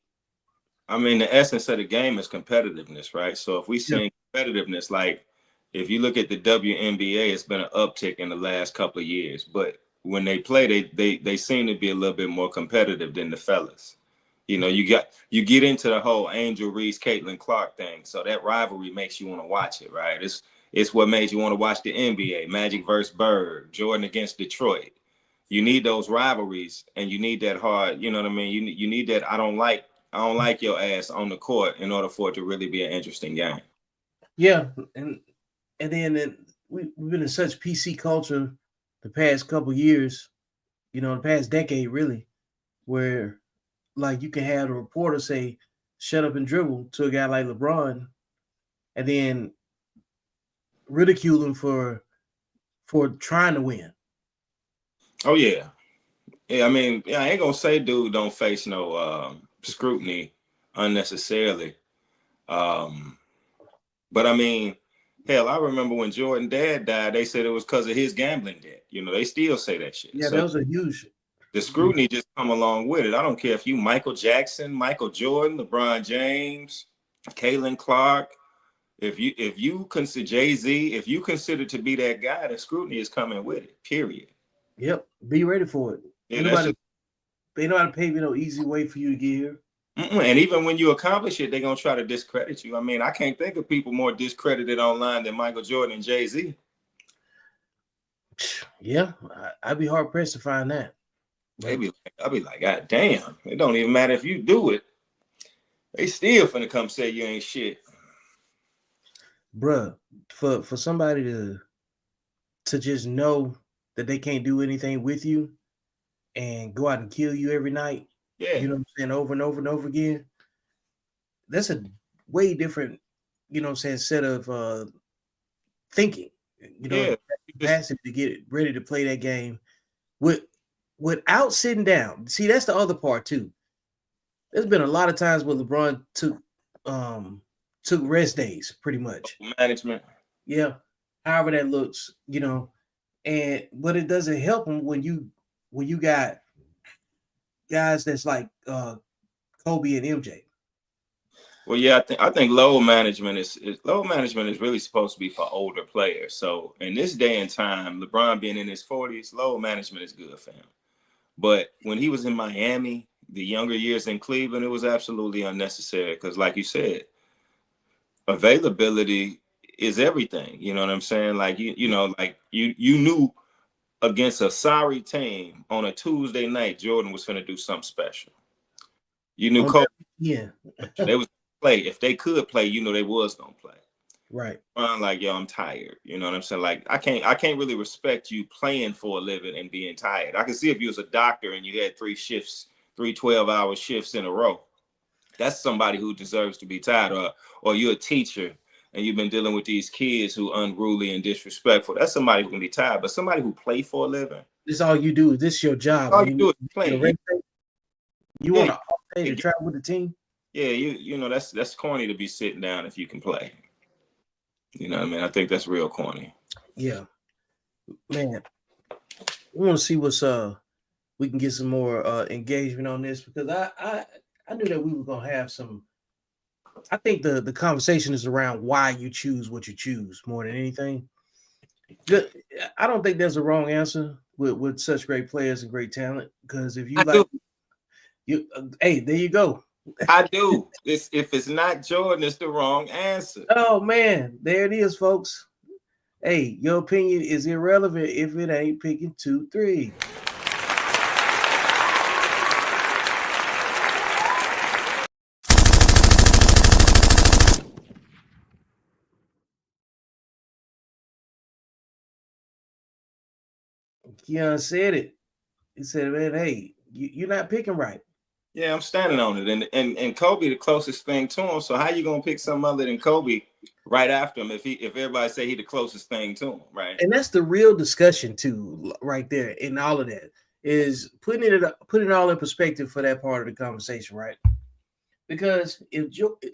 I mean, the essence of the game is competitiveness, right? So if we see competitiveness, like if you look at the WNBA, it's been an uptick in the last couple of years. But when they play, they seem to be a little bit more competitive than the fellas. You get into the whole Angel Reese, Caitlin Clark thing. So that rivalry makes you want to watch it, right? It's what made you want to watch the NBA, Magic versus Bird, Jordan against Detroit. You need those rivalries, and you need that hard. You know what I mean? You need that. I don't like your ass on the court in order for it to really be an interesting game. Yeah, and then we've been in such PC culture the past couple years, the past decade really, where like you can have a reporter say, "Shut up and dribble" to a guy like LeBron, and then ridicule him for trying to win. Oh yeah. I mean, I ain't gonna say dude don't face no scrutiny unnecessarily. But I mean, hell, I remember when Jordan dad died, they said it was because of his gambling debt. They still say that shit. Yeah, so that was a huge. The scrutiny just come along with it. I don't care if you Michael Jackson, Michael Jordan, LeBron James, Caitlin Clark. If you consider Jay-Z, if you consider to be that guy, the scrutiny is coming with it. Period. Yep. Be ready for it. Ain't nobody pave no easy way for you to get here. And even when you accomplish it, they're gonna try to discredit you. I mean, I can't think of people more discredited online than Michael Jordan and Jay-Z. Yeah, I'd be hard pressed to find that. I'll be like, God damn! It don't even matter if you do it. They still finna come say you ain't shit, bruh. For somebody to just know that they can't do anything with you and go out and kill you every night. Yeah, you know what I'm saying, over and over and over again. that's a way different, you know what I'm saying, set of thinking, you know, Yeah, capacity to get ready to play that game without sitting down. See, that's the other part too. There's been a lot of times where LeBron took rest days, pretty much. management. Yeah, however that looks, you know, but it doesn't help him when you got guys that's like Kobe and MJ. Well, yeah, I think load management is really supposed to be for older players. So in this day and time, LeBron being in his 40s, load management is good for him. But when he was in Miami, the younger years in Cleveland, it was absolutely unnecessary because, like you said, availability is everything. You know what I'm saying? Like you know, like you knew against a sorry team on a Tuesday night, Jordan was going to do something special. You knew Kobe, Yeah, they was play. If they could play, you know they was gonna play. right. I'm like, yo, I'm tired. You know what I'm saying? Like, I can't really respect you playing for a living and being tired. I can see if you was a doctor and you had 3 shifts, 3 12-hour shifts in a row. That's somebody who deserves to be tired. Or you're a teacher and you've been dealing with these kids who unruly and disrespectful. That's somebody who can be tired. But somebody who play for a living, This is all you do. This is your job. all you do is play. You want to day to travel with the team? Yeah, you know that's corny to be sitting down if you can play. You know what I mean? I think that's real corny. Yeah, man. We want to see what's we can get some more engagement on this because I knew that we were gonna have some. I think the conversation is around why you choose what you choose more than anything. I don't think there's a wrong answer with such great players and great talent because if you hey, there you go. I do. If it's not Jordan, it's the wrong answer. Oh man, there it is, folks. Hey, your opinion is irrelevant if it ain't picking 2, 3. Keon said it. He said, "Man, hey, you're not picking right." Yeah, I'm standing on it. And Kobe the closest thing to him. So how you gonna pick some other than Kobe right after him if everybody say he the closest thing to him, right? And that's the real discussion too, right there. In all of that is putting it all in perspective for that part of the conversation, right? Because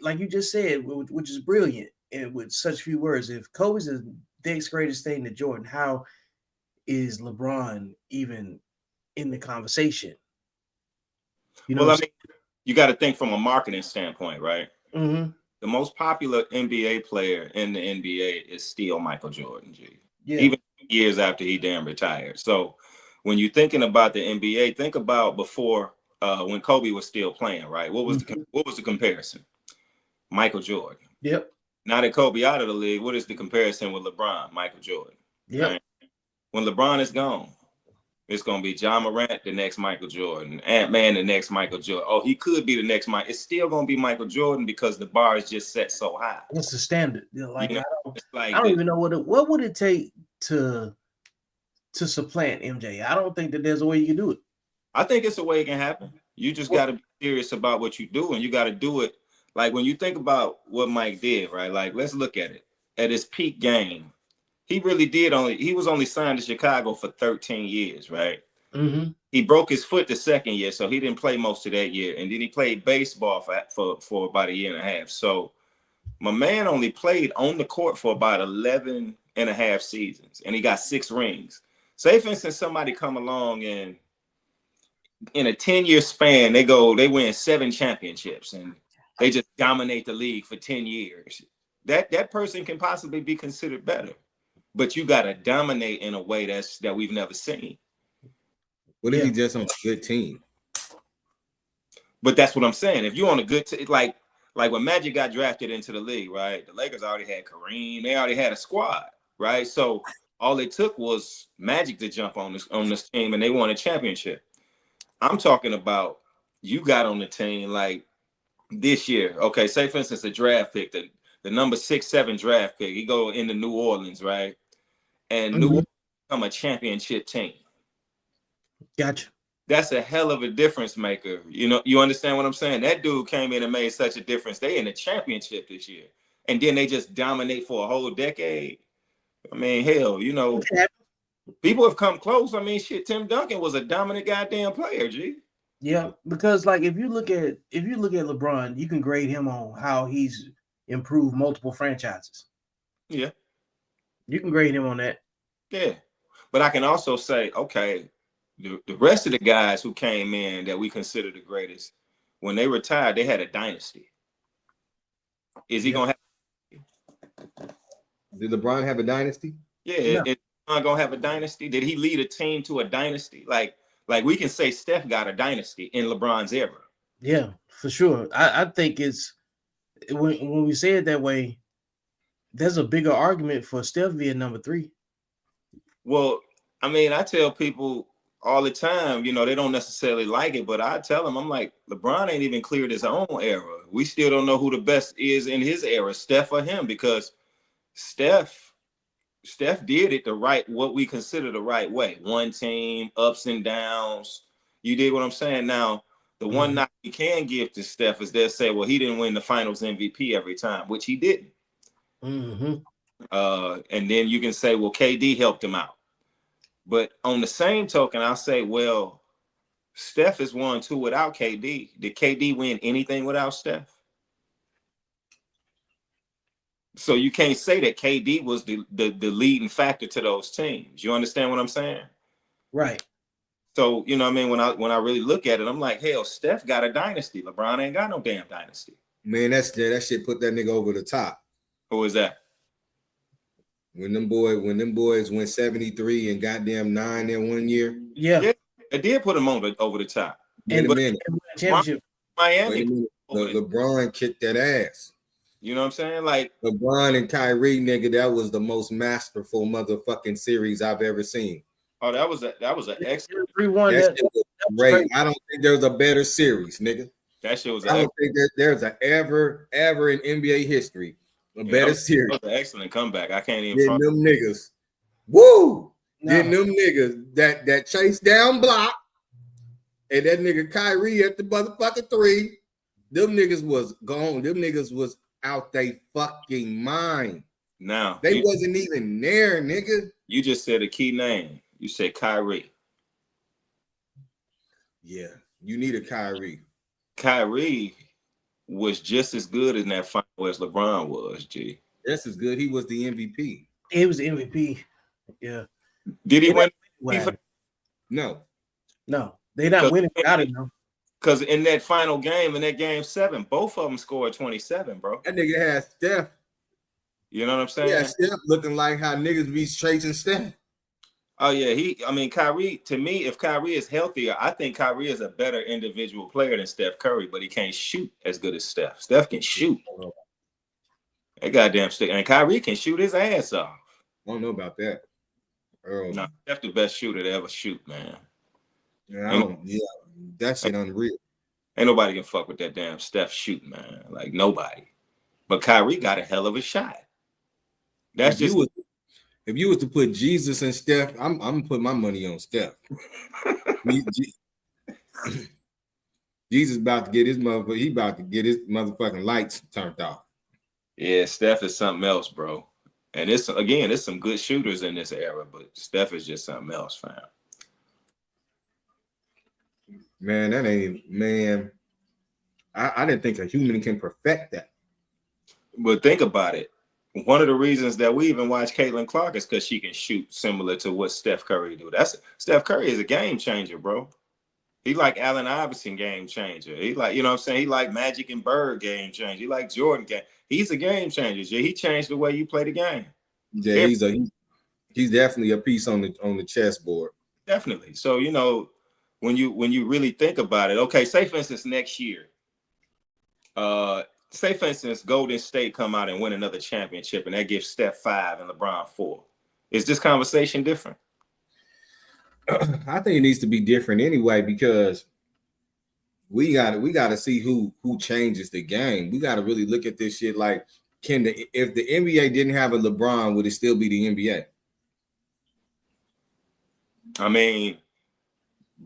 like you just said, which is brilliant, and with such few words, if Kobe's the next greatest thing to Jordan, how is LeBron even in the conversation? You know, Well, I mean, you got to think from a marketing standpoint, right? mm-hmm. The most popular NBA player in the NBA is still Michael Jordan, G. Yeah. Even years after he damn retired. So when you're thinking about the NBA, think about before when Kobe was still playing, right? What was the comparison? Michael Jordan. Yep. Now that Kobe out of the league, what is the comparison with LeBron? Michael Jordan. Yep. Right? When LeBron is gone, it's gonna be John Morant, the next Michael Jordan, Ant-Man, the next Michael Jordan. Oh, he could be the next Mike. It's still gonna be Michael Jordan because the bar is just set so high. What's the standard? Like, you know, I don't even know what would it take to supplant MJ. I don't think that there's a way you can do it. I think it's a way it can happen. You just got to be serious about what you do, and you got to do it. Like when you think about what Mike did, right? Like let's look at it. At his peak game, he was only signed to Chicago for 13 years, right? Mm-hmm. He broke his foot the second year, so he didn't play most of that year, and then he played baseball for about a year and a half. So my man only played on the court for about 11 and a half seasons, and he got 6 rings. Say, for instance, somebody come along and in a 10-year span, they win 7 championships, and they just dominate the league for 10 years. That person can possibly be considered better, but you got to dominate in a way that we've never seen. What if he just on a good team? But that's what I'm saying. If you're on a good team, like when Magic got drafted into the league, right? The Lakers already had Kareem. They already had a squad, right? So all it took was Magic to jump on this team, and they won a championship. I'm talking about you got on the team like this year. Okay, say for instance a draft pick, the number 6, 7 draft pick. He go into New Orleans, right? And New Orleans become a championship team. Gotcha. that's a hell of a difference maker. You know, you understand what I'm saying? That dude came in and made such a difference. They in the championship this year, and then they just dominate for a whole decade. I mean, hell, you know, people have come close. I mean, shit, Tim Duncan was a dominant goddamn player, G. Yeah, because like if you look at LeBron, you can grade him on how he's improved multiple franchises. Yeah. You can grade him on that. Yeah. But I can also say, okay, the rest of the guys who came in that we consider the greatest, when they retired, they had a dynasty. Is he gonna have? Did LeBron have a dynasty? Yeah, is LeBron gonna have a dynasty? Did he lead a team to a dynasty? Like we can say Steph got a dynasty in LeBron's era. Yeah, for sure. I think it's when we say it that way, there's a bigger argument for Steph being number 3. Well, I mean, I tell people all the time, you know, they don't necessarily like it, but I tell them, I'm like, LeBron ain't even cleared his own era. We still don't know who the best is in his era, Steph or him, because Steph did it what we consider the right way. One team, ups and downs. You did what I'm saying? Now, the one knock you can give to Steph is they'll say, well, he didn't win the finals MVP every time, which he didn't. And then you can say, well, KD helped him out. But on the same token, I'll say, well, Steph has won 2 without KD. Did KD win anything without Steph? So you can't say that KD was the leading factor to those teams. You understand what I'm saying? Right. So, you know what I mean? When I really look at it, I'm like, hell, Steph got a dynasty. LeBron ain't got no damn dynasty. Man, that shit put that nigga over the top. Who is that? When them boys went 73 and goddamn 9 in 1 year. Yeah. It did put him over the top. Wait a minute. Championship. Miami. LeBron kicked that ass. You know what I'm saying? Like LeBron and Kyrie, nigga, that was the most masterful motherfucking series I've ever seen. Oh, that was an excellent 3-1. That shit was great. I don't think there's a better series, nigga. That shit was. I don't think that there's a ever in NBA history a better series. That was an excellent comeback. I can't even. Then them niggas, woo! No. Then them niggas that chase down block, and that nigga Kyrie at the motherfucking 3. Them niggas was gone. Them niggas was out they fucking mind. Now they wasn't even there, nigga. You just said a key name. You said Kyrie. Yeah, you need a Kyrie. Kyrie was just as good in that final as LeBron was, G. Just as good. He was the MVP. He was the MVP. Yeah. Did he win? No. They not winning without him, though. Because in that final game, in that game 7, both of them scored 27, bro. That nigga had Steph. You know what I'm saying? Yeah, Steph looking like how niggas be chasing Steph. Oh, yeah. Kyrie, to me, if Kyrie is healthier, I think Kyrie is a better individual player than Steph Curry, but he can't shoot as good as Steph. Steph can shoot. That goddamn stick. And Kyrie can shoot his ass off. I don't know about that. No, Steph the best shooter to ever shoot, man. Yeah, that shit unreal. Ain't nobody can fuck with that damn Steph shoot, man. Like nobody. But Kyrie got a hell of a shot. That's if you was to put Jesus and Steph, I'm gonna put my money on Steph. Jesus about to get his motherfucker. He about to get his motherfucking lights turned off. Yeah, Steph is something else, bro. And it's some good shooters in this era, but Steph is just something else, fam. Man, that ain't, man. I didn't think a human can perfect that. But think about it. One of the reasons that we even watch Caitlin Clark is because she can shoot similar to what Steph Curry do. Steph Curry is a game changer, bro. He like Allen Iverson game changer. He like, you know what I'm saying? He like Magic and Bird game changer. He like Jordan game. He's a game changer. He changed the way you play the game. Yeah, he's definitely a piece on the chessboard. Definitely. So, you know, when you really think about it, okay, say for instance next year, say for instance Golden State come out and win another championship and that gives Steph 5 and LeBron 4. Is this conversation different? I think it needs to be different anyway, because we gotta see who changes the game. We gotta really look at this shit like, if the NBA didn't have a LeBron, would it still be the NBA? I mean,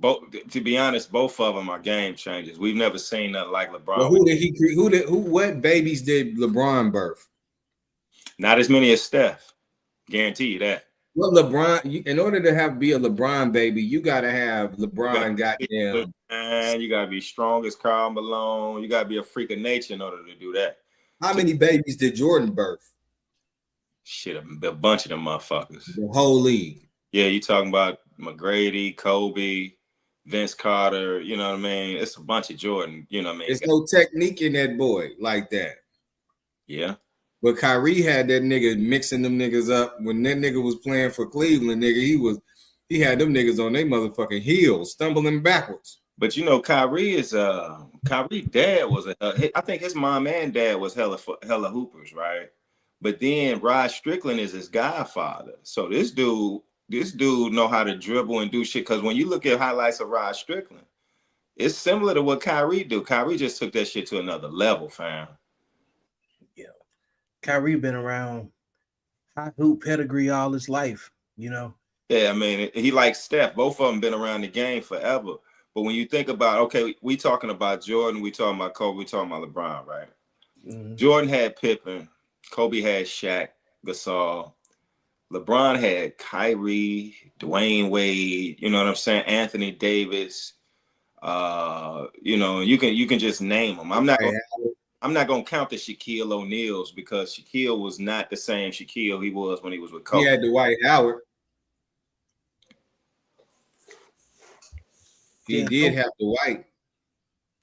both. To be honest, both of them are game changers. We've never seen nothing like LeBron. Well, what babies did LeBron birth? Not as many as Steph. Guarantee you that. Well, LeBron, in order to be a LeBron baby, you got to have LeBron goddamn. And you got to be strong as Karl Malone. You got to be a freak of nature in order to do that. How many babies did Jordan birth? Shit, a bunch of them motherfuckers. The whole league. Yeah, you talking about McGrady, Kobe, Vince Carter. You know what I mean? It's a bunch of Jordan. You know what I mean? There's no technique in that boy like that. Yeah. But Kyrie had that nigga mixing them niggas up. When that nigga was playing for Cleveland, nigga, he had them niggas on their motherfucking heels, stumbling backwards. But you know, Kyrie's dad was I think his mom and dad was hella hoopers, right? But then Rod Strickland is his godfather. So this dude know how to dribble and do shit. Because when you look at highlights of Rod Strickland, it's similar to what Kyrie do. Kyrie just took that shit to another level, fam. Kyrie been around high hoop pedigree all his life, you know. Yeah, I mean, he like Steph. Both of them been around the game forever. But when you think about, okay, we talking about Jordan, we talking about Kobe, we talking about LeBron, right? Mm-hmm. Jordan had Pippen, Kobe had Shaq, Gasol, LeBron had Kyrie, Dwayne Wade, you know what I'm saying? Anthony Davis. You know, you can just name them. I'm not gonna count the Shaquille O'Neals because Shaquille was not the same Shaquille he was when he was with Kobe. He had Dwight Howard. He did have Dwight.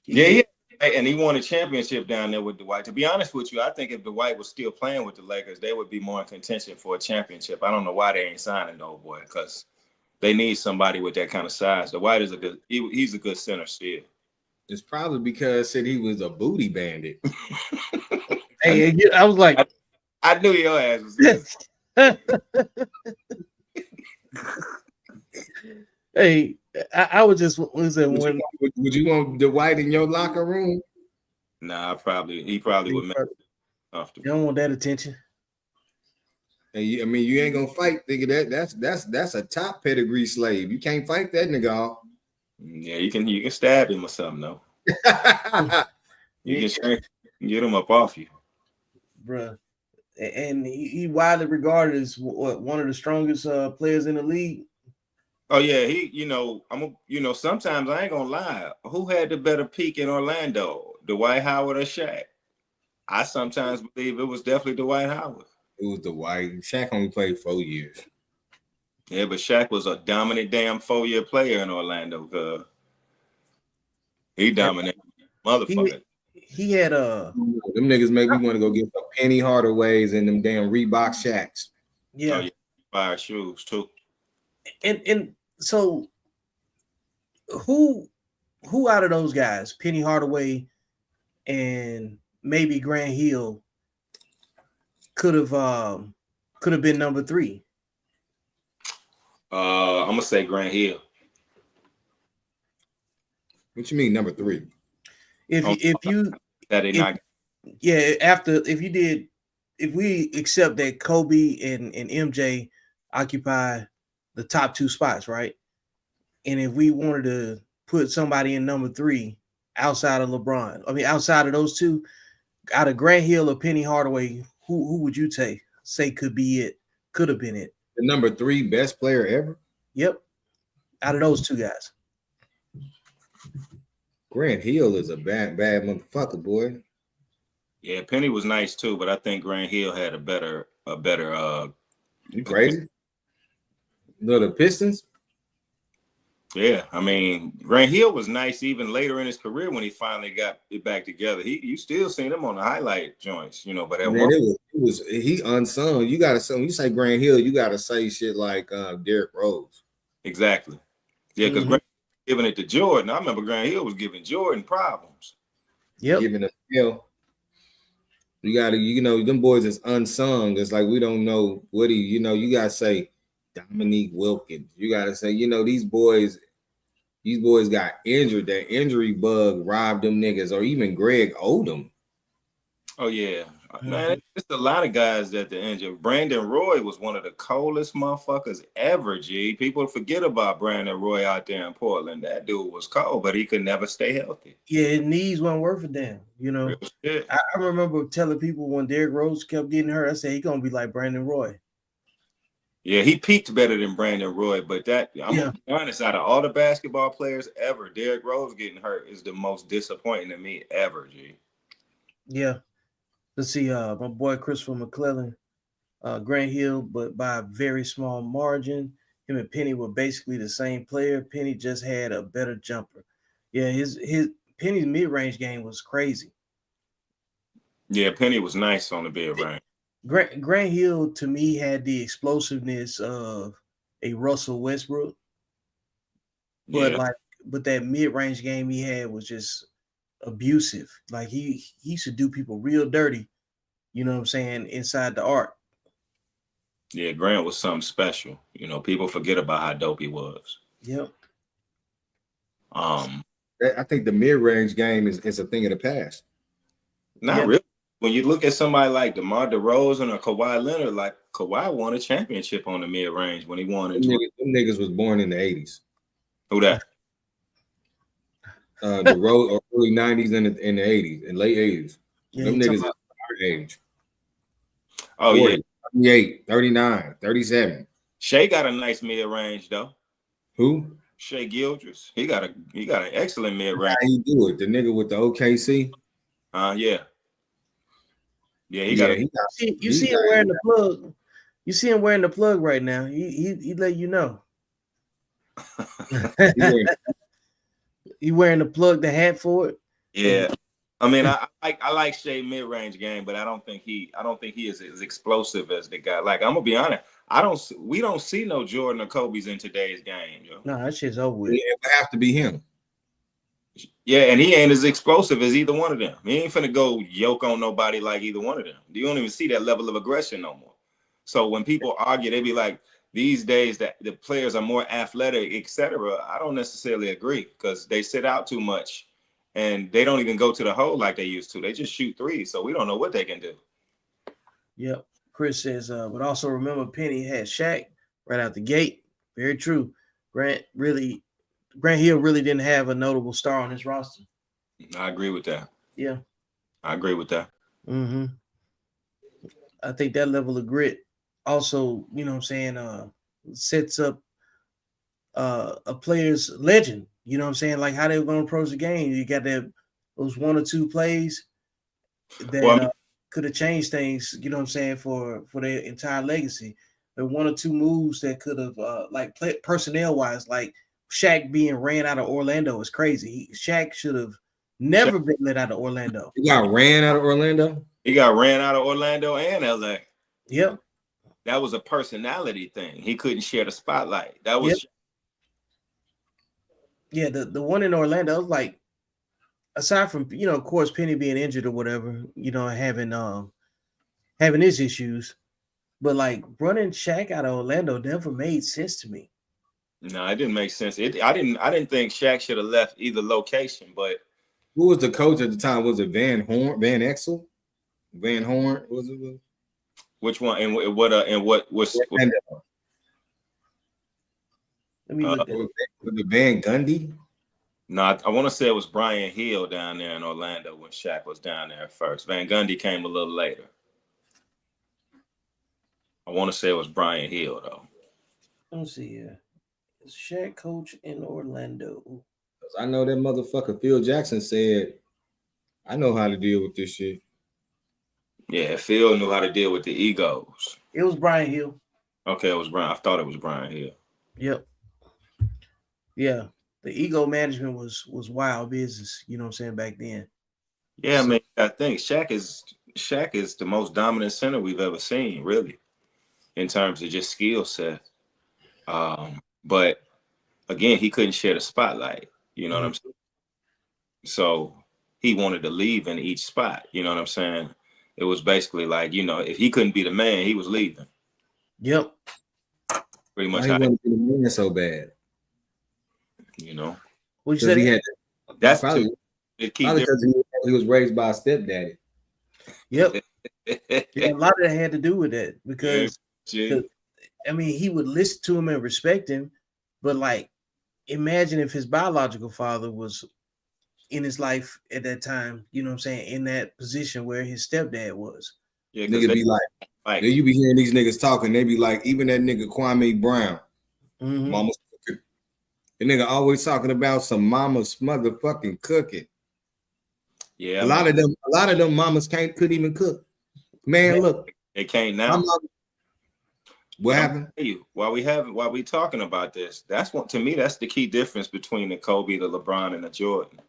Yeah, and he won a championship down there with Dwight. To be honest with you, I think if Dwight was still playing with the Lakers, they would be more in contention for a championship. I don't know why they ain't signing no boy, because they need somebody with that kind of size. Dwight is he's a good center still. It's probably because he was a booty bandit. Hey, I was like, I knew your ass was. Hey, I was just would you want Dwight in your locker room? Nah, he probably would make it comfortable. You don't want that attention. And you ain't gonna fight, nigga. That's a top pedigree slave. You can't fight that nigga off. Yeah, you can stab him or something though. You can get him up off you, bruh. And he widely regarded as one of the strongest players in the league. Oh yeah, sometimes I ain't gonna lie. Who had the better peak in Orlando, Dwight Howard or Shaq? I sometimes believe it was definitely Dwight Howard. It was Dwight. Shaq only played 4 years. Yeah, but Shaq was a dominant damn 4-year player in Orlando. Cause he dominated, motherfucker. He had them niggas make me want to go get some Penny Hardaways and them damn Reebok Shaqs. Yeah, oh, yeah. Fire shoes too. And so who out of those guys, Penny Hardaway and maybe Grant Hill, could have been number 3? I'm gonna say Grant Hill. What you mean number 3? If we accept that Kobe and MJ occupy the top 2 spots, right? And if we wanted to put somebody in number 3 outside of LeBron, outside of those two, out of Grant Hill or Penny Hardaway, who would you say could have been it? The number 3 best player ever? Yep. Out of those 2 guys. Grant Hill is a bad motherfucker, boy. Yeah, Penny was nice too, but I think Grant Hill had a better you crazy? No, the Pistons? Yeah, Grant Hill was nice even later in his career when he finally got it back together. You still seen him on the highlight joints, but he unsung. You gotta say when you say Grant Hill, you gotta say shit like Derrick Rose. Exactly. Yeah, because Grant giving it to Jordan. I remember Grant Hill was giving Jordan problems. Yep. Giving a Hill. You gotta, them boys is unsung. It's like we don't know what you gotta say Dominique Wilkins. You gotta say, these boys got injured. That injury bug robbed them niggas, or even Greg Odom. Oh yeah. Man, it's a lot of guys that the injured. Brandon Roy was one of the coldest motherfuckers ever, G. People forget about Brandon Roy out there in Portland. That dude was cold, but he could never stay healthy. Yeah, his knees weren't worth a damn. You know, Real shit. I remember telling people when Derrick Rose kept getting hurt, I said he's gonna be like Brandon Roy. Yeah, he peaked better than Brandon Roy, but I'm gonna be honest, out of all the basketball players ever, Derrick Rose getting hurt is the most disappointing to me ever, G. Yeah. Let's see, my boy Christopher McClellan, Grant Hill, but by a very small margin. Him and Penny were basically the same player. Penny just had a better jumper. Yeah, his Penny's mid-range game was crazy. Yeah, Penny was nice on the mid-range. Grant Hill to me had the explosiveness of a Russell Westbrook, but but that mid-range game he had was just abusive. Like he used to do people real dirty, you know what I'm saying, inside the arc. Yeah, Grant was something special. You know, people forget about how dope he was. Yep. I think the mid-range game is a thing of the past. Not really. When you look at somebody like DeMar DeRozan or Kawhi Leonard, like Kawhi won a championship on the mid-range when he won in Them niggas was born in the 80s. Who that? The early 90s and the 80s and late 80s. Yeah, them niggas is our age. Oh, 40, yeah. 38, 39, 37. Shea got a nice mid-range though. Who? Shea Gildress. He got an excellent mid-range. How he do it? The nigga with the OKC? Yeah. Yeah, you see him wearing the plug. You see him wearing the plug right now. He let you know. He wearing the plug, the hat for it. Yeah. I mean, I like Shea mid-range game, but I don't think he is as explosive as the guy. Like, I'm gonna be honest, we don't see no Jordan or Kobe's in today's game, yo. No, that shit's over with. It would have to be him. Yeah, and he ain't as explosive as either one of them. He ain't finna go yoke on nobody like either one of them. You don't even see that level of aggression no more. So when people argue, they be like, these days that the players are more athletic, etc. I don't necessarily agree because they sit out too much and they don't even go to the hole like they used to. They just shoot threes, so we don't know what they can do. Yep. Chris says, but also remember Penny had Shaq right out the gate. Very true. Grant Hill really didn't have a notable star on his roster. I agree with that. Yeah. I agree with that. Mm-hmm. I think that level of grit also, you know what I'm saying, sets up a player's legend. You know what I'm saying? Like how they're going to approach the game. You got those one or two plays that could have changed things, you know what I'm saying, for their entire legacy. The one or two moves that could have, personnel-wise, like Shaq being ran out of Orlando is crazy. Shaq should have never been let out of Orlando. He got ran out of Orlando? He got ran out of Orlando and LA. Yep. That was a personality thing. He couldn't share the spotlight. That was Yeah, the one in Orlando, like, aside from, you know, of course, Penny being injured or whatever, you know, having his issues, but like running Shaq out of Orlando never made sense to me. No, it didn't make sense. I didn't think Shaq should have left either location, but who was the coach at the time? Was it Van Exel? Van Horn? Was it? Which one? And what was Let me look at was it Van Gundy? No, I want to say it was Bryant Hill down there in Orlando when Shaq was down there first. Van Gundy came a little later. I want to say it was Bryant Hill though. Let me see here. Is Shaq coach in Orlando? I know that motherfucker Phil Jackson said, I know how to deal with this shit. Yeah, Phil knew how to deal with the egos. It was Bryant Hill. Okay, it was Brian. I thought it was Bryant Hill. Yep. Yeah. The ego management was wild business, you know what I'm saying, back then. Yeah, man, I think Shaq is the most dominant center we've ever seen, really, in terms of just skill set. But again, he couldn't share the spotlight, you know what I'm saying? So he wanted to leave in each spot, you know what I'm saying? It was basically like, you know, if he couldn't be the man, he was leaving. Yep. Pretty much. Why he wanted to be the man so bad? You know, what you say? That's probably because he was raised by a stepdaddy. Yep. Yeah, a lot of that had to do with that because, Yeah, I mean, he would listen to him and respect him, but like, imagine if his biological father was in his life at that time, you know what I'm saying, in that position where his stepdad was. yeah, Nigga be like, you be hearing these niggas talking, they be like, even that nigga Kwame Brown, mama's cooking. The nigga always talking about some mama's motherfucking cooking. Yeah, a lot of them mamas couldn't even cook. Man, look, they can't now. What happened? While we talking about this, that's what, to me, that's the key difference between the Kobe, the LeBron, and the Jordan.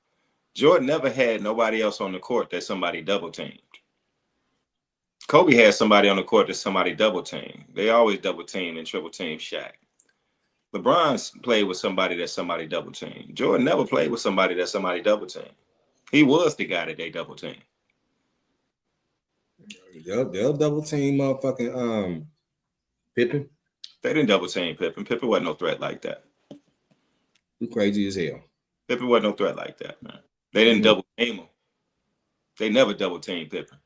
Jordan never had nobody else on the court that somebody double teamed. Kobe had somebody on the court that somebody double teamed. They always double team and triple team Shaq. LeBron's played with somebody that somebody double teamed. Jordan never played with somebody that somebody double teamed. He was the guy that they double teamed. They'll double team motherfucking Pippen. They didn't double team Pippen. Pippen wasn't no threat like that. You crazy as hell. Pippen wasn't no threat like that, man. They didn't double team him. They never double team Pippen.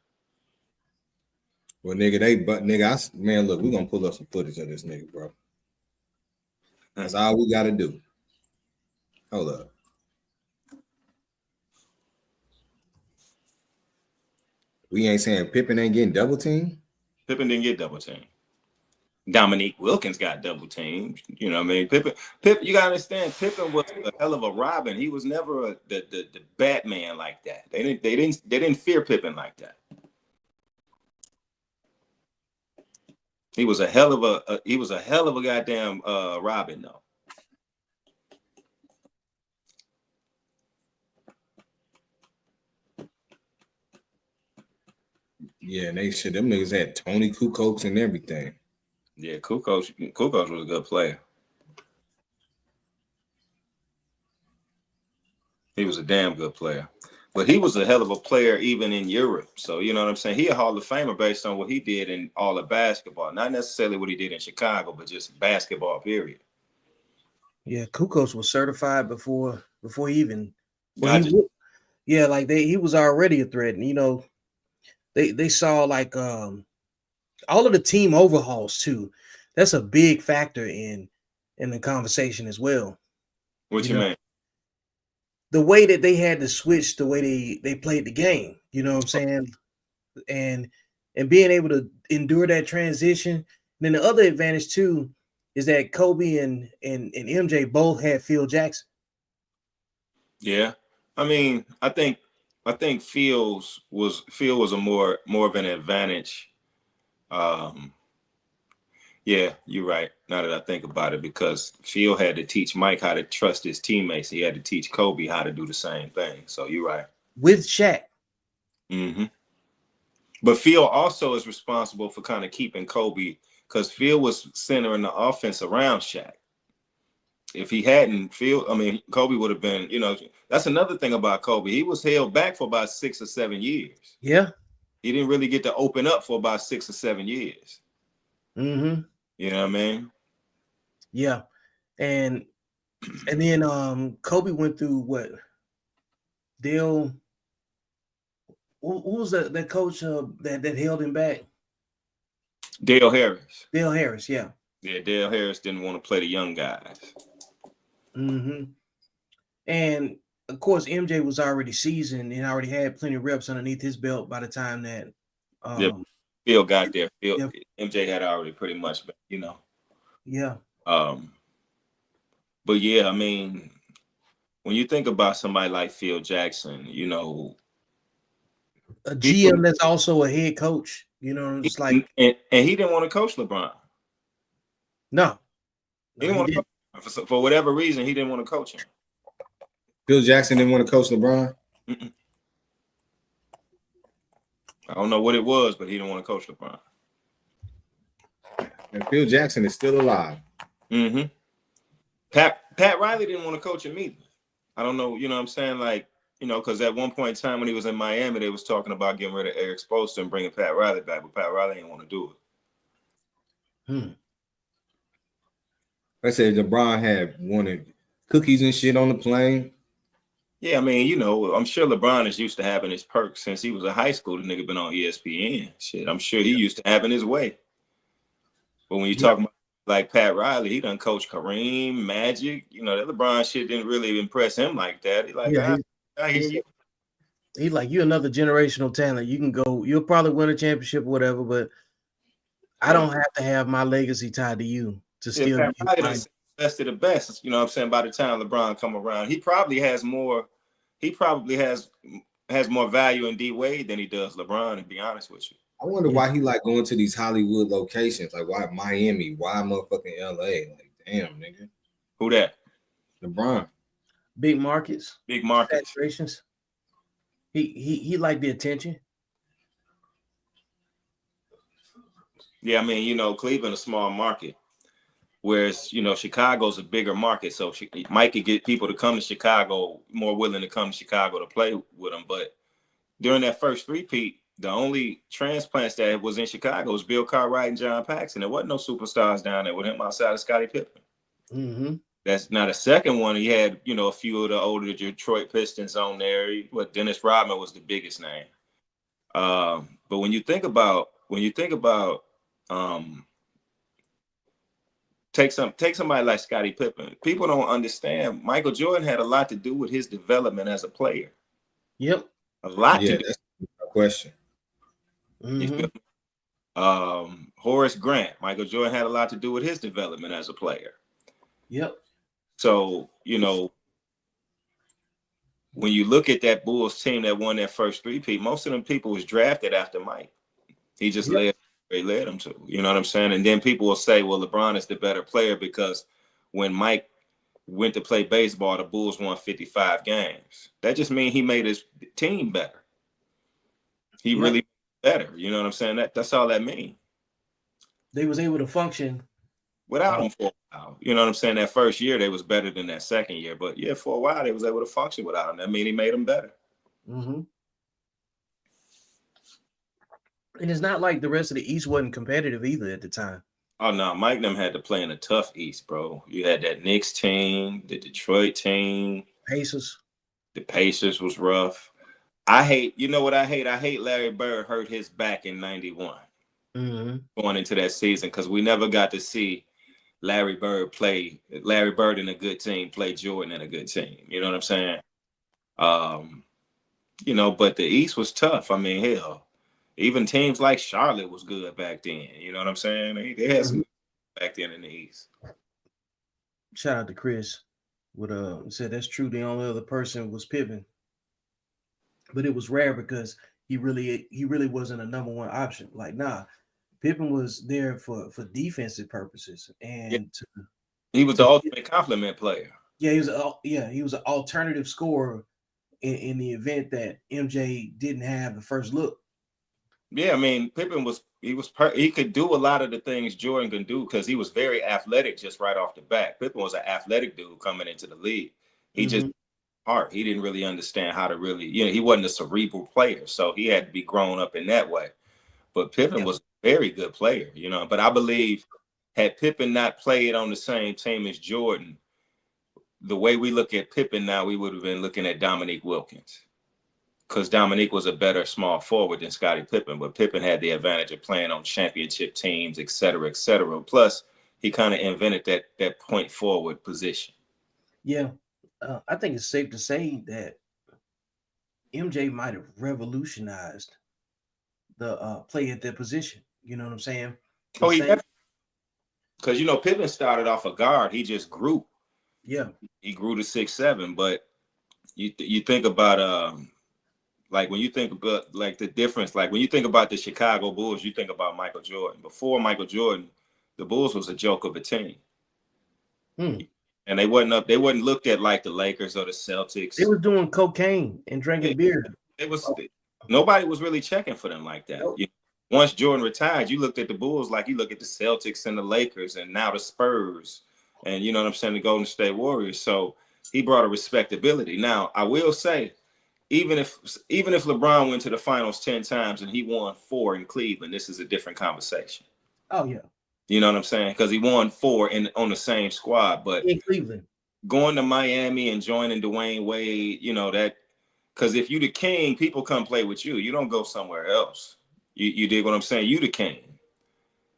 Well, nigga, man, look, we're gonna pull up some footage of this nigga, bro. That's all we gotta do. Hold up. We ain't saying Pippen ain't getting double teamed. Pippen didn't get double teamed. Dominique Wilkins got double teamed. You know what I mean? Pippen, you gotta understand, Pippen was a hell of a Robin. He was never the Batman like that. They didn't fear Pippen like that. He was a hell of a goddamn Robin though. Yeah, and them niggas had Tony Kukoc and everything. Yeah, Kukoc was a good player. He was a damn good player. But he was a hell of a player even in Europe. So, you know what I'm saying? He a Hall of Famer based on what he did in all of basketball. Not necessarily what he did in Chicago, but just basketball, period. Yeah, Kukoc was certified before he even. He was already a threat. And, you know, they saw like all of the team overhauls too. That's a big factor in the conversation as well. What you mean? The way that they had to switch the way they played the game, you know what I'm saying? And being able to endure that transition. And then the other advantage too is that Kobe and MJ both had Phil Jackson. Yeah. I mean, I think Phil was a more of an advantage. Yeah, you're right. Now that I think about it, because Phil had to teach Mike how to trust his teammates. He had to teach Kobe how to do the same thing. So you're right. With Shaq. Mm-hmm. But Phil also is responsible for kind of keeping Kobe, because Phil was centering the offense around Shaq. If he hadn't, Kobe would have been, you know, that's another thing about Kobe. He was held back for about 6 or 7 years. Yeah. He didn't really get to open up for about 6 or 7 years. Mm-hmm. You know what I mean? Yeah. And then Kobe went through what? Dale, who was that coach that held him back? Dale Harris. Dale Harris, yeah. Yeah, Dale Harris didn't want to play the young guys. Mm-hmm. And of course, MJ was already seasoned and already had plenty of reps underneath his belt by the time that Phil got there. Yep. MJ had already pretty much, you know. Yeah. But yeah, I mean, when you think about somebody like Phil Jackson, you know, a GM that's also a head coach, you know, it's like, and he didn't want to coach LeBron. No, he didn't want to coach, for whatever reason. He didn't want to coach him. Phil Jackson didn't want to coach LeBron. Mm-mm. I don't know what it was, but he didn't want to coach LeBron. And Phil Jackson is still alive. Mm-hmm. Pat Riley didn't want to coach him either. I don't know, you know what I'm saying? Like, you know, because at one point in time when he was in Miami, they was talking about getting rid of Eric Spoelstra and bringing Pat Riley back, but Pat Riley didn't want to do it. I said LeBron had wanted cookies and shit on the plane. Yeah, I mean, you know, I'm sure LeBron is used to having his perks since he was in high school. The nigga been on ESPN. Shit, I'm sure he used to having his way. But when you talk about like Pat Riley, he done coached Kareem, Magic. You know, that LeBron shit didn't really impress him like that. He like, I hear you. He's like, you're another generational talent. You can go, you'll probably win a championship or whatever, but I don't have to have my legacy tied to you to still Pat be Riley done said best of the best. You know what I'm saying? By the time LeBron come around, he probably has more more value in D Wade than he does LeBron, to be honest with you. I wonder why he like going to these Hollywood locations. Like why Miami? Why motherfucking LA? Like, damn, nigga. Who that? LeBron. big markets. Big markets. Saturations. He liked the attention. Yeah, I mean, you know, Cleveland a small market, whereas, you know, Chicago's a bigger market. So Mike could get people to come to Chicago, more willing to come to Chicago to play with him. But during that first three-peat, the only transplants that was in Chicago was Bill Cartwright and John Paxson. There wasn't no superstars down there with him outside of Scottie Pippen. Mm-hmm. That's not a second one. He had, you know, a few of the older Detroit Pistons on there. Dennis Rodman was the biggest name. But when you think about take somebody like Scottie Pippen, people don't understand. Michael Jordan had a lot to do with his development as a player. Yep. A lot to do. That's a question. Mm-hmm. Horace Grant, Michael Jordan had a lot to do with his development as a player. Yep. So, you know, when you look at that Bulls team that won that first three-peat, most of them people was drafted after Mike. He just led them to, you know what I'm saying? And then people will say, well, LeBron is the better player because when Mike went to play baseball, the Bulls won 55 games. That just means he made his team better. He really better. You know what I'm saying? That's all that means. They was able to function without him for a while. You know what I'm saying? That first year, they was better than that second year. But yeah, for a while, they was able to function without him. That means he made them better. Mm-hmm. And it's not like the rest of the East wasn't competitive either at the time. Oh, no. Mike and them had to play in a tough East, bro. You had that Knicks team, the Detroit team. Pacers. The Pacers was rough. You know what I hate? I hate Larry Bird hurt his back in 91. Mm-hmm. Going into that season, because we never got to see Larry Bird in a good team play Jordan in a good team. You know what I'm saying? You know, but the East was tough. I mean, hell, even teams like Charlotte was good back then. You know what I'm saying? They had some back then in the East. Shout out to Chris. Said that's true. The only other person was Pippen, but it was rare because he really wasn't a number one option. Like, nah, Pippen was there for defensive purposes, and he was the ultimate complement player. Yeah, he was an alternative scorer in the event that MJ didn't have the first look. Yeah, I mean, Pippen he could do a lot of the things Jordan can do because he was very athletic just right off the bat. Pippen was an athletic dude coming into the league. He just he didn't really understand how to really, you know, he wasn't a cerebral player, so he had to be grown up in that way. But Pippen was a very good player, you know. But I believe had Pippen not played on the same team as Jordan, the way we look at Pippen now, we would have been looking at Dominique Wilkins. Because Dominique was a better small forward than Scottie Pippen, but Pippen had the advantage of playing on championship teams, et cetera, et cetera. Plus, he kind of invented that point forward position. Yeah, I think it's safe to say that MJ might have revolutionized the play at that position. You know what I'm saying? Because you know Pippen started off a guard, he just grew. Yeah, he grew to 6'7", but you think about like when you think about like the difference, like when you think about the Chicago Bulls, you think about Michael Jordan. Before Michael Jordan, the Bulls was a joke of a team. And they wasn't looked at like the Lakers or the Celtics. They was doing cocaine and drinking beer. Nobody was really checking for them like that. Nope. Once Jordan retired, you looked at the Bulls like you look at the Celtics and the Lakers and now the Spurs and you know what I'm saying, the Golden State Warriors. So he brought a respectability. Now, I will say, even if LeBron went to the finals 10 times and he won 4 in Cleveland, this is a different conversation. Oh, yeah. You know what I'm saying? Because he won 4 on the same squad. But in Cleveland. going to Miami and joining Dwayne Wade, you know, that, because if you the king, people come play with you. You don't go somewhere else. You dig what I'm saying? You the king.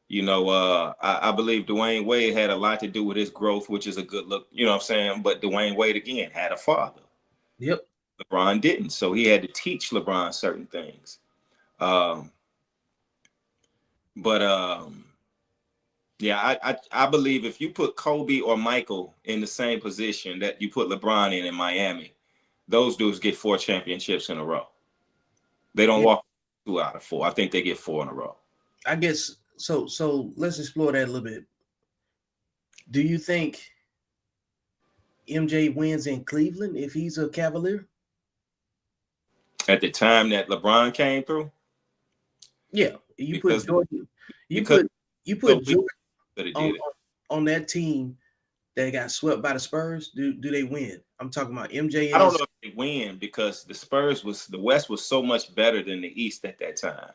You know, I believe Dwayne Wade had a lot to do with his growth, which is a good look, you know what I'm saying? But Dwayne Wade, again, had a father. Yep. LeBron didn't. So he had to teach LeBron certain things. Yeah, I believe if you put Kobe or Michael in the same position that you put LeBron in Miami, those dudes get 4 championships in a row. They don't walk 2 out of 4. I think they get 4 in a row. I guess so. So let's explore that a little bit. Do you think MJ wins in Cleveland if he's a Cavalier? At the time that LeBron came through? Yeah. You put Jordan, you put Jordan on that team that got swept by the Spurs. Do they win? I'm talking about MJ. I don't know if they win because the West was so much better than the East at that time.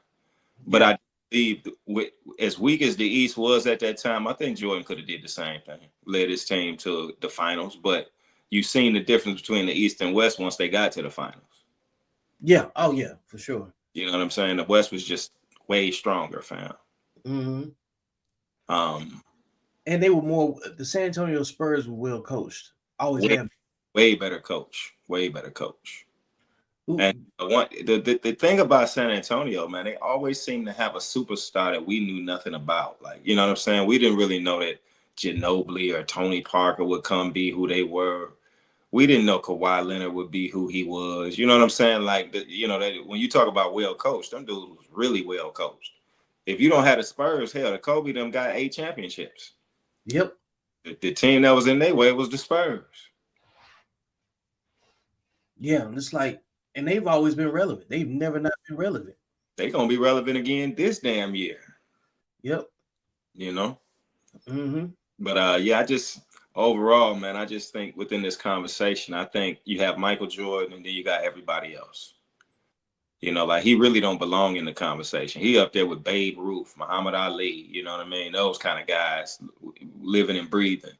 But I believe as weak as the East was at that time, I think Jordan could have did the same thing, led his team to the finals. But you've seen the difference between the East and West once they got to the finals. Yeah. Oh, yeah, for sure. You know what I'm saying? The West was just way stronger, fam. Mm-hmm. And they were more. The San Antonio Spurs were well coached. Always have. Way better coach. Way better coach. Ooh. And the thing about San Antonio, man, they always seem to have a superstar that we knew nothing about. Like, you know what I'm saying? We didn't really know that Ginobili or Tony Parker would come be who they were. We didn't know Kawhi Leonard would be who he was. You know what I'm saying? Like, when you talk about well coached, them dudes was really well coached. If you don't have the Spurs, hell, the Kobe them got 8 championships. Yep. The team that was in their way was the Spurs. Yeah, it's like, and they've always been relevant. They've never not been relevant. They're going to be relevant again this damn year. Yep. You know? Mm-hmm. But, overall, man, I just think within this conversation, I think you have Michael Jordan and then you got everybody else. You know, like he really don't belong in the conversation. He up there with Babe Ruth, Muhammad Ali, you know what I mean? Those kind of guys living and breathing.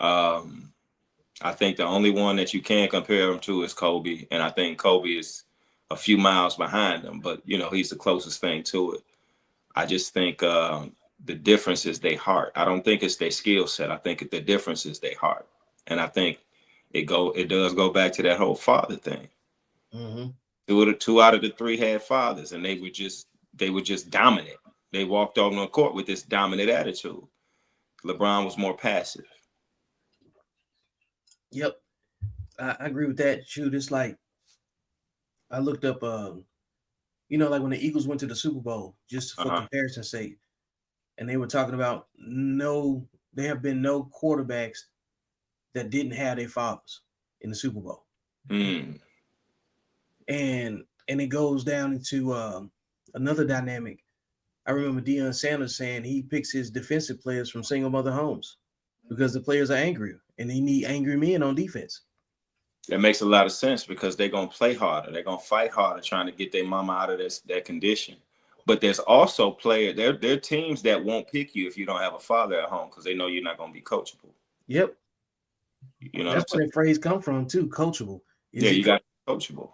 I think the only one that you can compare him to is Kobe. And I think Kobe is a few miles behind him, but, you know, he's the closest thing to it. I just think the difference is their heart. I don't think it's their skill set. I think the difference is their heart. And I think it does go back to that whole father thing. Mm-hmm. 2 out of the 3 had fathers, and they were just dominant. They walked on the court with this dominant attitude. LeBron was more passive. Yep, I agree with that. Shoot, it's like I looked up, like when the Eagles went to the Super Bowl, just for comparison's sake, and they were talking about there have been no quarterbacks that didn't have their fathers in the Super Bowl. Mm. And it goes down into another dynamic. I remember Deion Sanders saying he picks his defensive players from single mother homes because the players are angry and they need angry men on defense. That makes a lot of sense because they're going to play harder. They're going to fight harder trying to get their mama out of that condition. But there's also there are teams that won't pick you if you don't have a father at home because they know you're not going to be coachable. Yep. You know that's where that phrase come from too, coachable. You got to be coachable.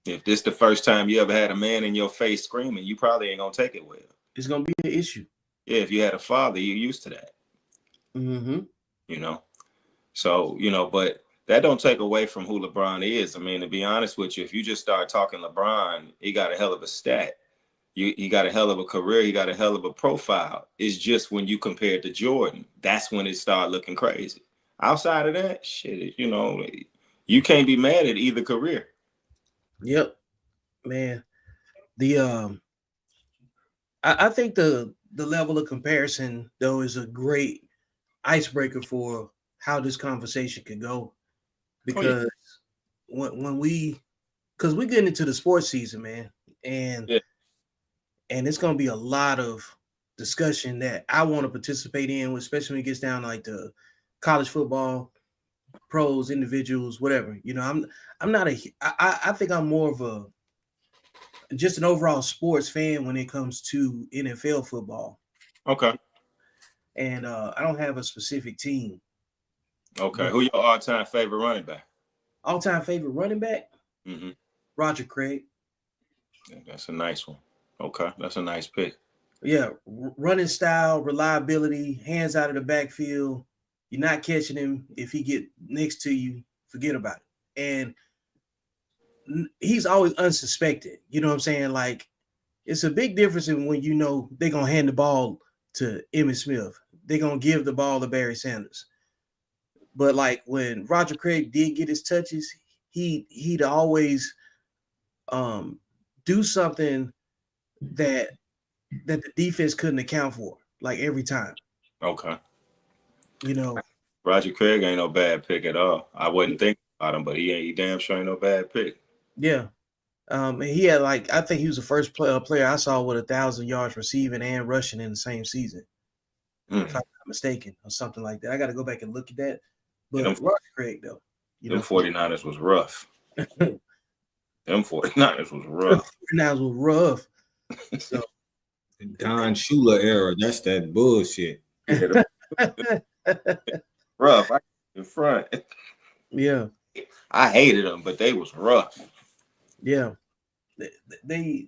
If this the first time you ever had a man in your face screaming, you probably ain't going to take it well. It's going to be an issue. Yeah, if you had a father, you're used to that. Mm-hmm. You know? So, but that don't take away from who LeBron is. I mean, to be honest with you, if you just start talking LeBron, he got a hell of a stat. He got a hell of a career. He got a hell of a profile. It's just when you compare it to Jordan, that's when it started looking crazy. Outside of that, shit, you can't be mad at either career. Yep, man. I think the level of comparison though is a great icebreaker for how this conversation could go, because when we getting into the sports season, man, and it's gonna be a lot of discussion that I want to participate in, especially when it gets down to like the college football, pros, individuals, whatever. I'm not I think I'm more of just an overall sports fan when it comes to NFL football. Okay. And I don't have a specific team. Okay. Who your all-time favorite running back? All-time favorite running back? Mm-hmm. Roger Craig. Yeah, that's a nice one. Okay, that's a nice pick. Yeah, running style, reliability, hands out of the backfield. You're not catching him. If he get next to you, forget about it. And he's always unsuspected. You know what I'm saying? Like, it's a big difference in when you know they're going to hand the ball to Emmitt Smith. They're going to give the ball to Barry Sanders. But, like, when Roger Craig did get his touches, he'd always do something that the defense couldn't account for, like, every time. Okay. You know, Roger Craig ain't no bad pick at all. I wasn't thinking about him, but he damn sure ain't no bad pick. yeah. And he had, like, I think he was the first player I saw with 1,000 yards receiving and rushing in the same season, if I'm not mistaken, or something like that. I got to go back and look at that. But Roger Craig, though, them 49ers was rough. Them 49ers was rough. 49ers was rough. So Don Shula era, that's that bullshit. Rough. In front. Yeah. I hated them, but they was rough. Yeah. They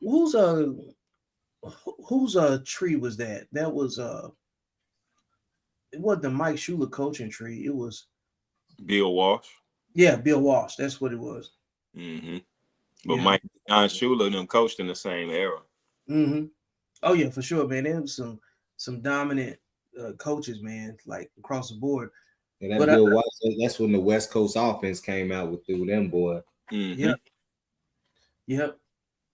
whose tree was that? That was it wasn't the Mike Shula coaching tree. It was Bill Walsh. Yeah, Bill Walsh. That's what it was. Mm-hmm. But Don Shula and them coached in the same era. Mm-hmm. Oh yeah, for sure, man. There was some dominant coaches, man, like across the board. And that Bill Walsh, that's when the West Coast offense came out with them boy. Mm-hmm. Yep.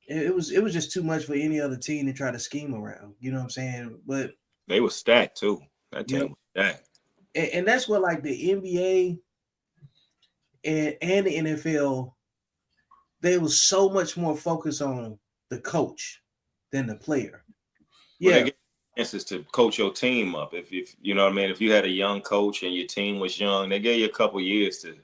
It was just too much for any other team to try to scheme around. You know what I'm saying? But they were stacked too. That team was stacked. And that's what, like, the NBA and the NFL, they was so much more focused on the coach than the player. Well, they get chances to coach your team up. If you know what I mean, if you had a young coach and your team was young, they gave you a couple years to,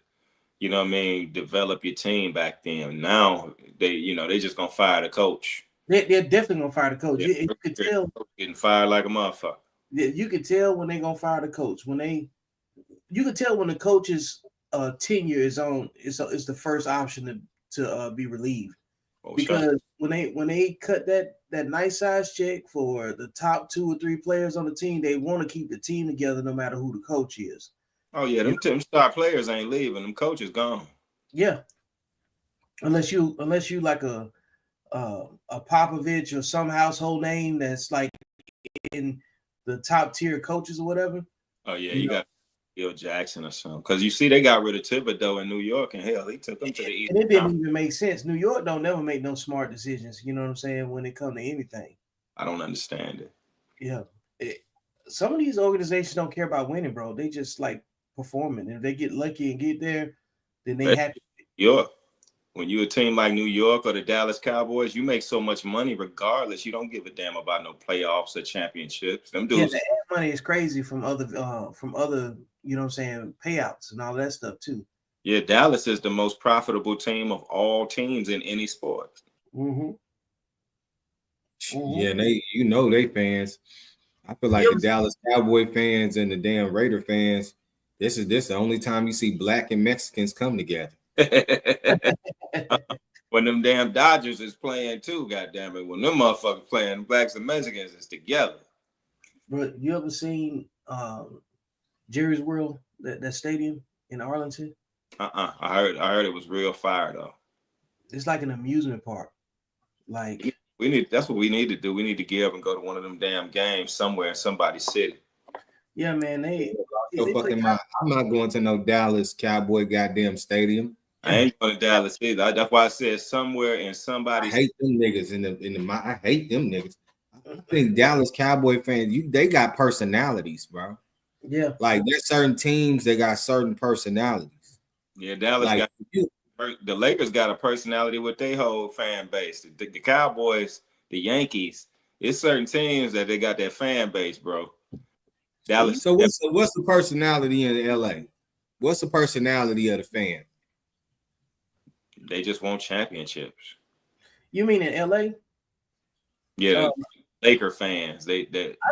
you know what I mean, develop your team back then. Now they just gonna fire the coach. They're definitely gonna fire the coach. Yeah, you could tell getting fired like a motherfucker. You could tell when they're gonna fire the coach. You could tell when the coach's tenure is the first option to be relieved. Because when they cut that nice size check for the top 2 or 3 players on the team, they want to keep the team together no matter who the coach is. Oh yeah, them star players ain't leaving. Them coaches gone. Yeah, unless you like a Popovich or some household name that's like in the top tier coaches or whatever. Oh yeah, you got Bill Jackson or something. Because you see, they got rid of Thibodeau in New York, and hell, he took them to the East. And it didn't even make sense. New York don't never make no smart decisions. You know what I'm saying? When it comes to anything, I don't understand it. Yeah, some of these organizations don't care about winning, bro. They just like performing. And if they get lucky and get there, then they happy. York. When you a team like New York or the Dallas Cowboys, you make so much money regardless. You don't give a damn about no playoffs or championships. Them dudes. Yeah, the ad money is crazy from other, you know what I'm saying, payouts and all that stuff too. Yeah, Dallas is the most profitable team of all teams in any sport. Mm-hmm. Mm-hmm. Yeah, they fans. I feel like the Dallas Cowboy fans and the damn Raider fans, this is the only time you see black and Mexicans come together. When them damn Dodgers is playing too, goddamn it. When them motherfuckers playing, blacks and Mexicans is together. But you ever seen Jerry's World, that stadium in Arlington? I heard it was real fire though. It's like an amusement park. Like that's what we need to do. We need to get up and go to one of them damn games somewhere in somebody's city. Yeah, man. I'm not going to no Dallas Cowboy goddamn stadium. I ain't going to Dallas either. That's why I said somewhere in somebody's. I hate them niggas I hate them niggas. I think Dallas Cowboy fans, they got personalities, bro. Yeah. Like there's certain teams that got certain personalities. Yeah, Dallas got the Lakers got a personality with their whole fan base. The Cowboys, the Yankees, it's certain teams that they got that fan base, bro. Dallas. So what's the personality in LA? What's the personality of the fan? They just want championships. You mean in LA? Yeah, Laker fans. I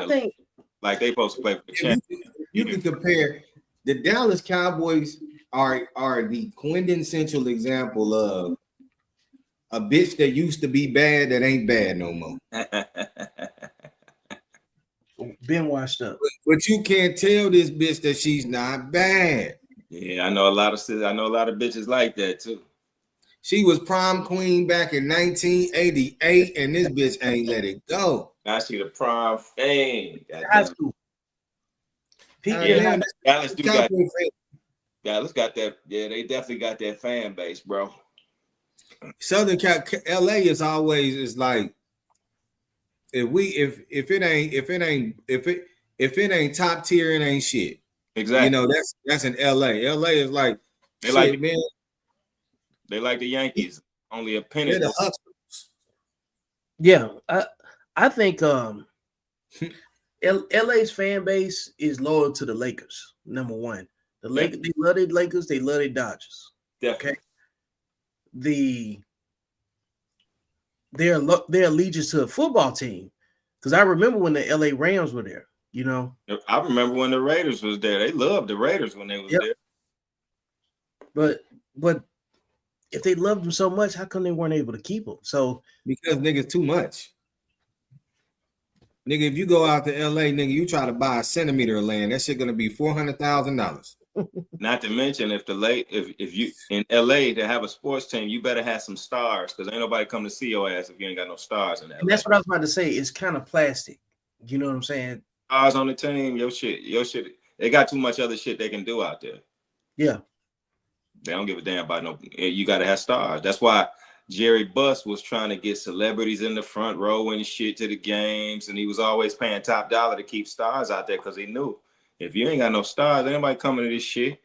think like they supposed to play for the champions. You can compare the Dallas Cowboys are the quintessential example of a bitch that used to be bad that ain't bad no more. Been washed up. But you can't tell this bitch that she's not bad. Yeah, I know a lot of bitches like that too. She was prom queen back in 1988, and this bitch ain't let it go. Now she the prime fame. High school. Dallas got that. Yeah, they definitely got that fan base, bro. Southern LA is always is like if it ain't top tier, it ain't shit. Exactly. You know, that's in LA. LA is like they shit, like man. They like the Yankees. Only a penny. They're the hustlers. Yeah, I think LA's fan base is loyal to the Lakers. Number one, the Lakers, they love the Lakers. They love the Dodgers. Definitely. Okay. Their allegiance to a football team, because I remember when the LA Rams were there. You know, I remember when the Raiders was there. They loved the Raiders when they was there. But if they loved them so much, how come they weren't able to keep them? So because niggas too much. Nigga, if you go out to LA, nigga, you try to buy a centimeter of land, that shit gonna be $400,000. Not to mention if you in LA to have a sports team, you better have some stars, because ain't nobody come to see your ass if you ain't got no stars in LA. And that's what I was about to say. It's kind of plastic. You know what I'm saying? Stars on the team, your shit. They got too much other shit they can do out there. Yeah. They don't give a damn about no. You got to have stars. That's why Jerry Buss was trying to get celebrities in the front row and shit to the games, and he was always paying top dollar to keep stars out there, because he knew if you ain't got no stars, ain't nobody coming to this shit.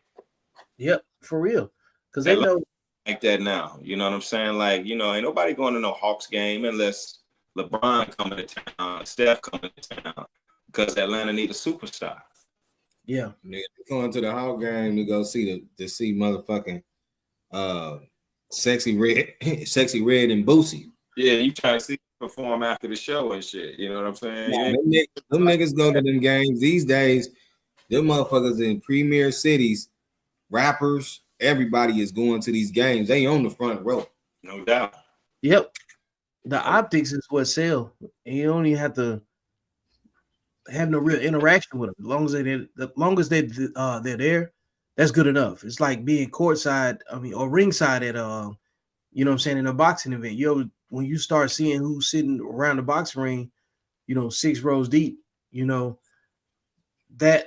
Yep, for real. Because they know like that now. You know what I'm saying? Like, you know, ain't nobody going to no Hawks game unless LeBron coming to town, Steph coming to town, because Atlanta need a superstar. Yeah, nigga, going to the Hawk game to go see motherfucking Sexy Red and Boosie. Yeah, you trying to see perform after the show and shit. You know what I'm saying? Nah, them niggas go to them games these days. Them motherfuckers in premier cities, rappers, everybody is going to these games. They on the front row. No doubt. Yep. The optics is what sell. And you don't even have to have no real interaction with them. As long as they're there, that's good enough. It's like being courtside, or ringside at you know what I'm saying, in a boxing event. When you start seeing who's sitting around the boxing ring, 6 rows deep, that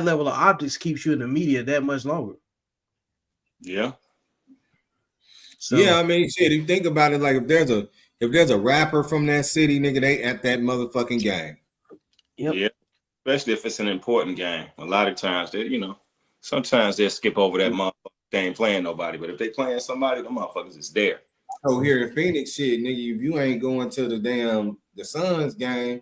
level of optics keeps you in the media that much longer. Yeah. So, yeah, I mean, shit, if you think about it, like if there's a rapper from that city, nigga, they at that motherfucking game. Yep. Yeah. Especially if it's an important game. A lot of times sometimes they'll skip over that motherfucker. They ain't playing nobody, but if they playing somebody, the motherfuckers is there. Oh, here in Phoenix, shit, nigga, if you ain't going to the Suns game,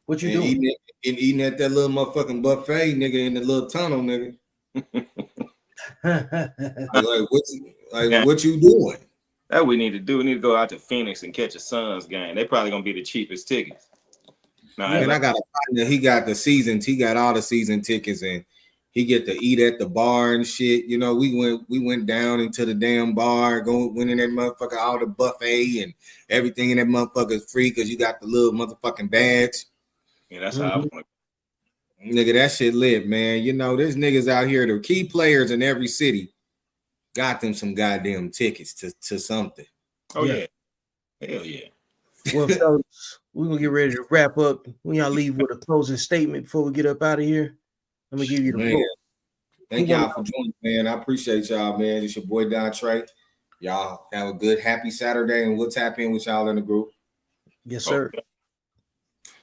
what you doing? Eating at that little motherfucking buffet, nigga, in the little tunnel, nigga. What you doing? That we need to do. We need to go out to Phoenix and catch a Suns game. They probably gonna be the cheapest tickets. And I got a partner. He got the seasons. He got all the season tickets, and he get to eat at the bar and shit. You know, we went down into the damn bar, went in that motherfucker, all the buffet and everything in that motherfucker is free because you got the little motherfucking badge. Yeah, that's how I want. Nigga, that shit lit, man. You know, there's niggas out here, the key players in every city got them some goddamn tickets to something. Oh yeah. Hell yeah. Well, fellas, we're gonna get ready to wrap up. We gotta leave with a closing statement before we get up out of here. I'm gonna give you the floor. Thank y'all for joining, man. I appreciate y'all, man. It's your boy Don Trey. Y'all have a good, happy Saturday, and we'll tap in with y'all in the group. Yes, sir. Okay.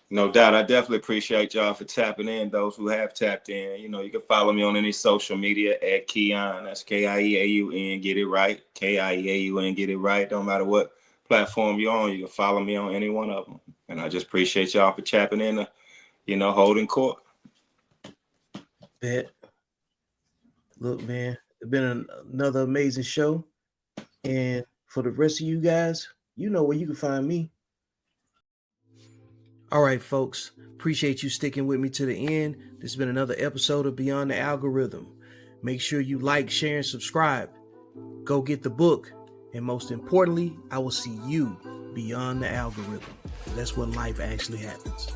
No doubt. I definitely appreciate y'all for tapping in. Those who have tapped in, you can follow me on any social media at Keon. That's K-I-E-A-U-N. Get it right. K-I-E-A-U-N. Get it right. Don't matter what platform you're on. You can follow me on any one of them. And I just appreciate y'all for tapping in, Holdin Court. Bet. Look, man, it's been another amazing show. And for the rest of you guys, you know where you can find me. All right, folks. Appreciate you sticking with me to the end. This has been another episode of Beyond the Algorithm. Make sure you like, share, and subscribe. Go get the book. And most importantly, I will see you beyond the algorithm. That's when life actually happens.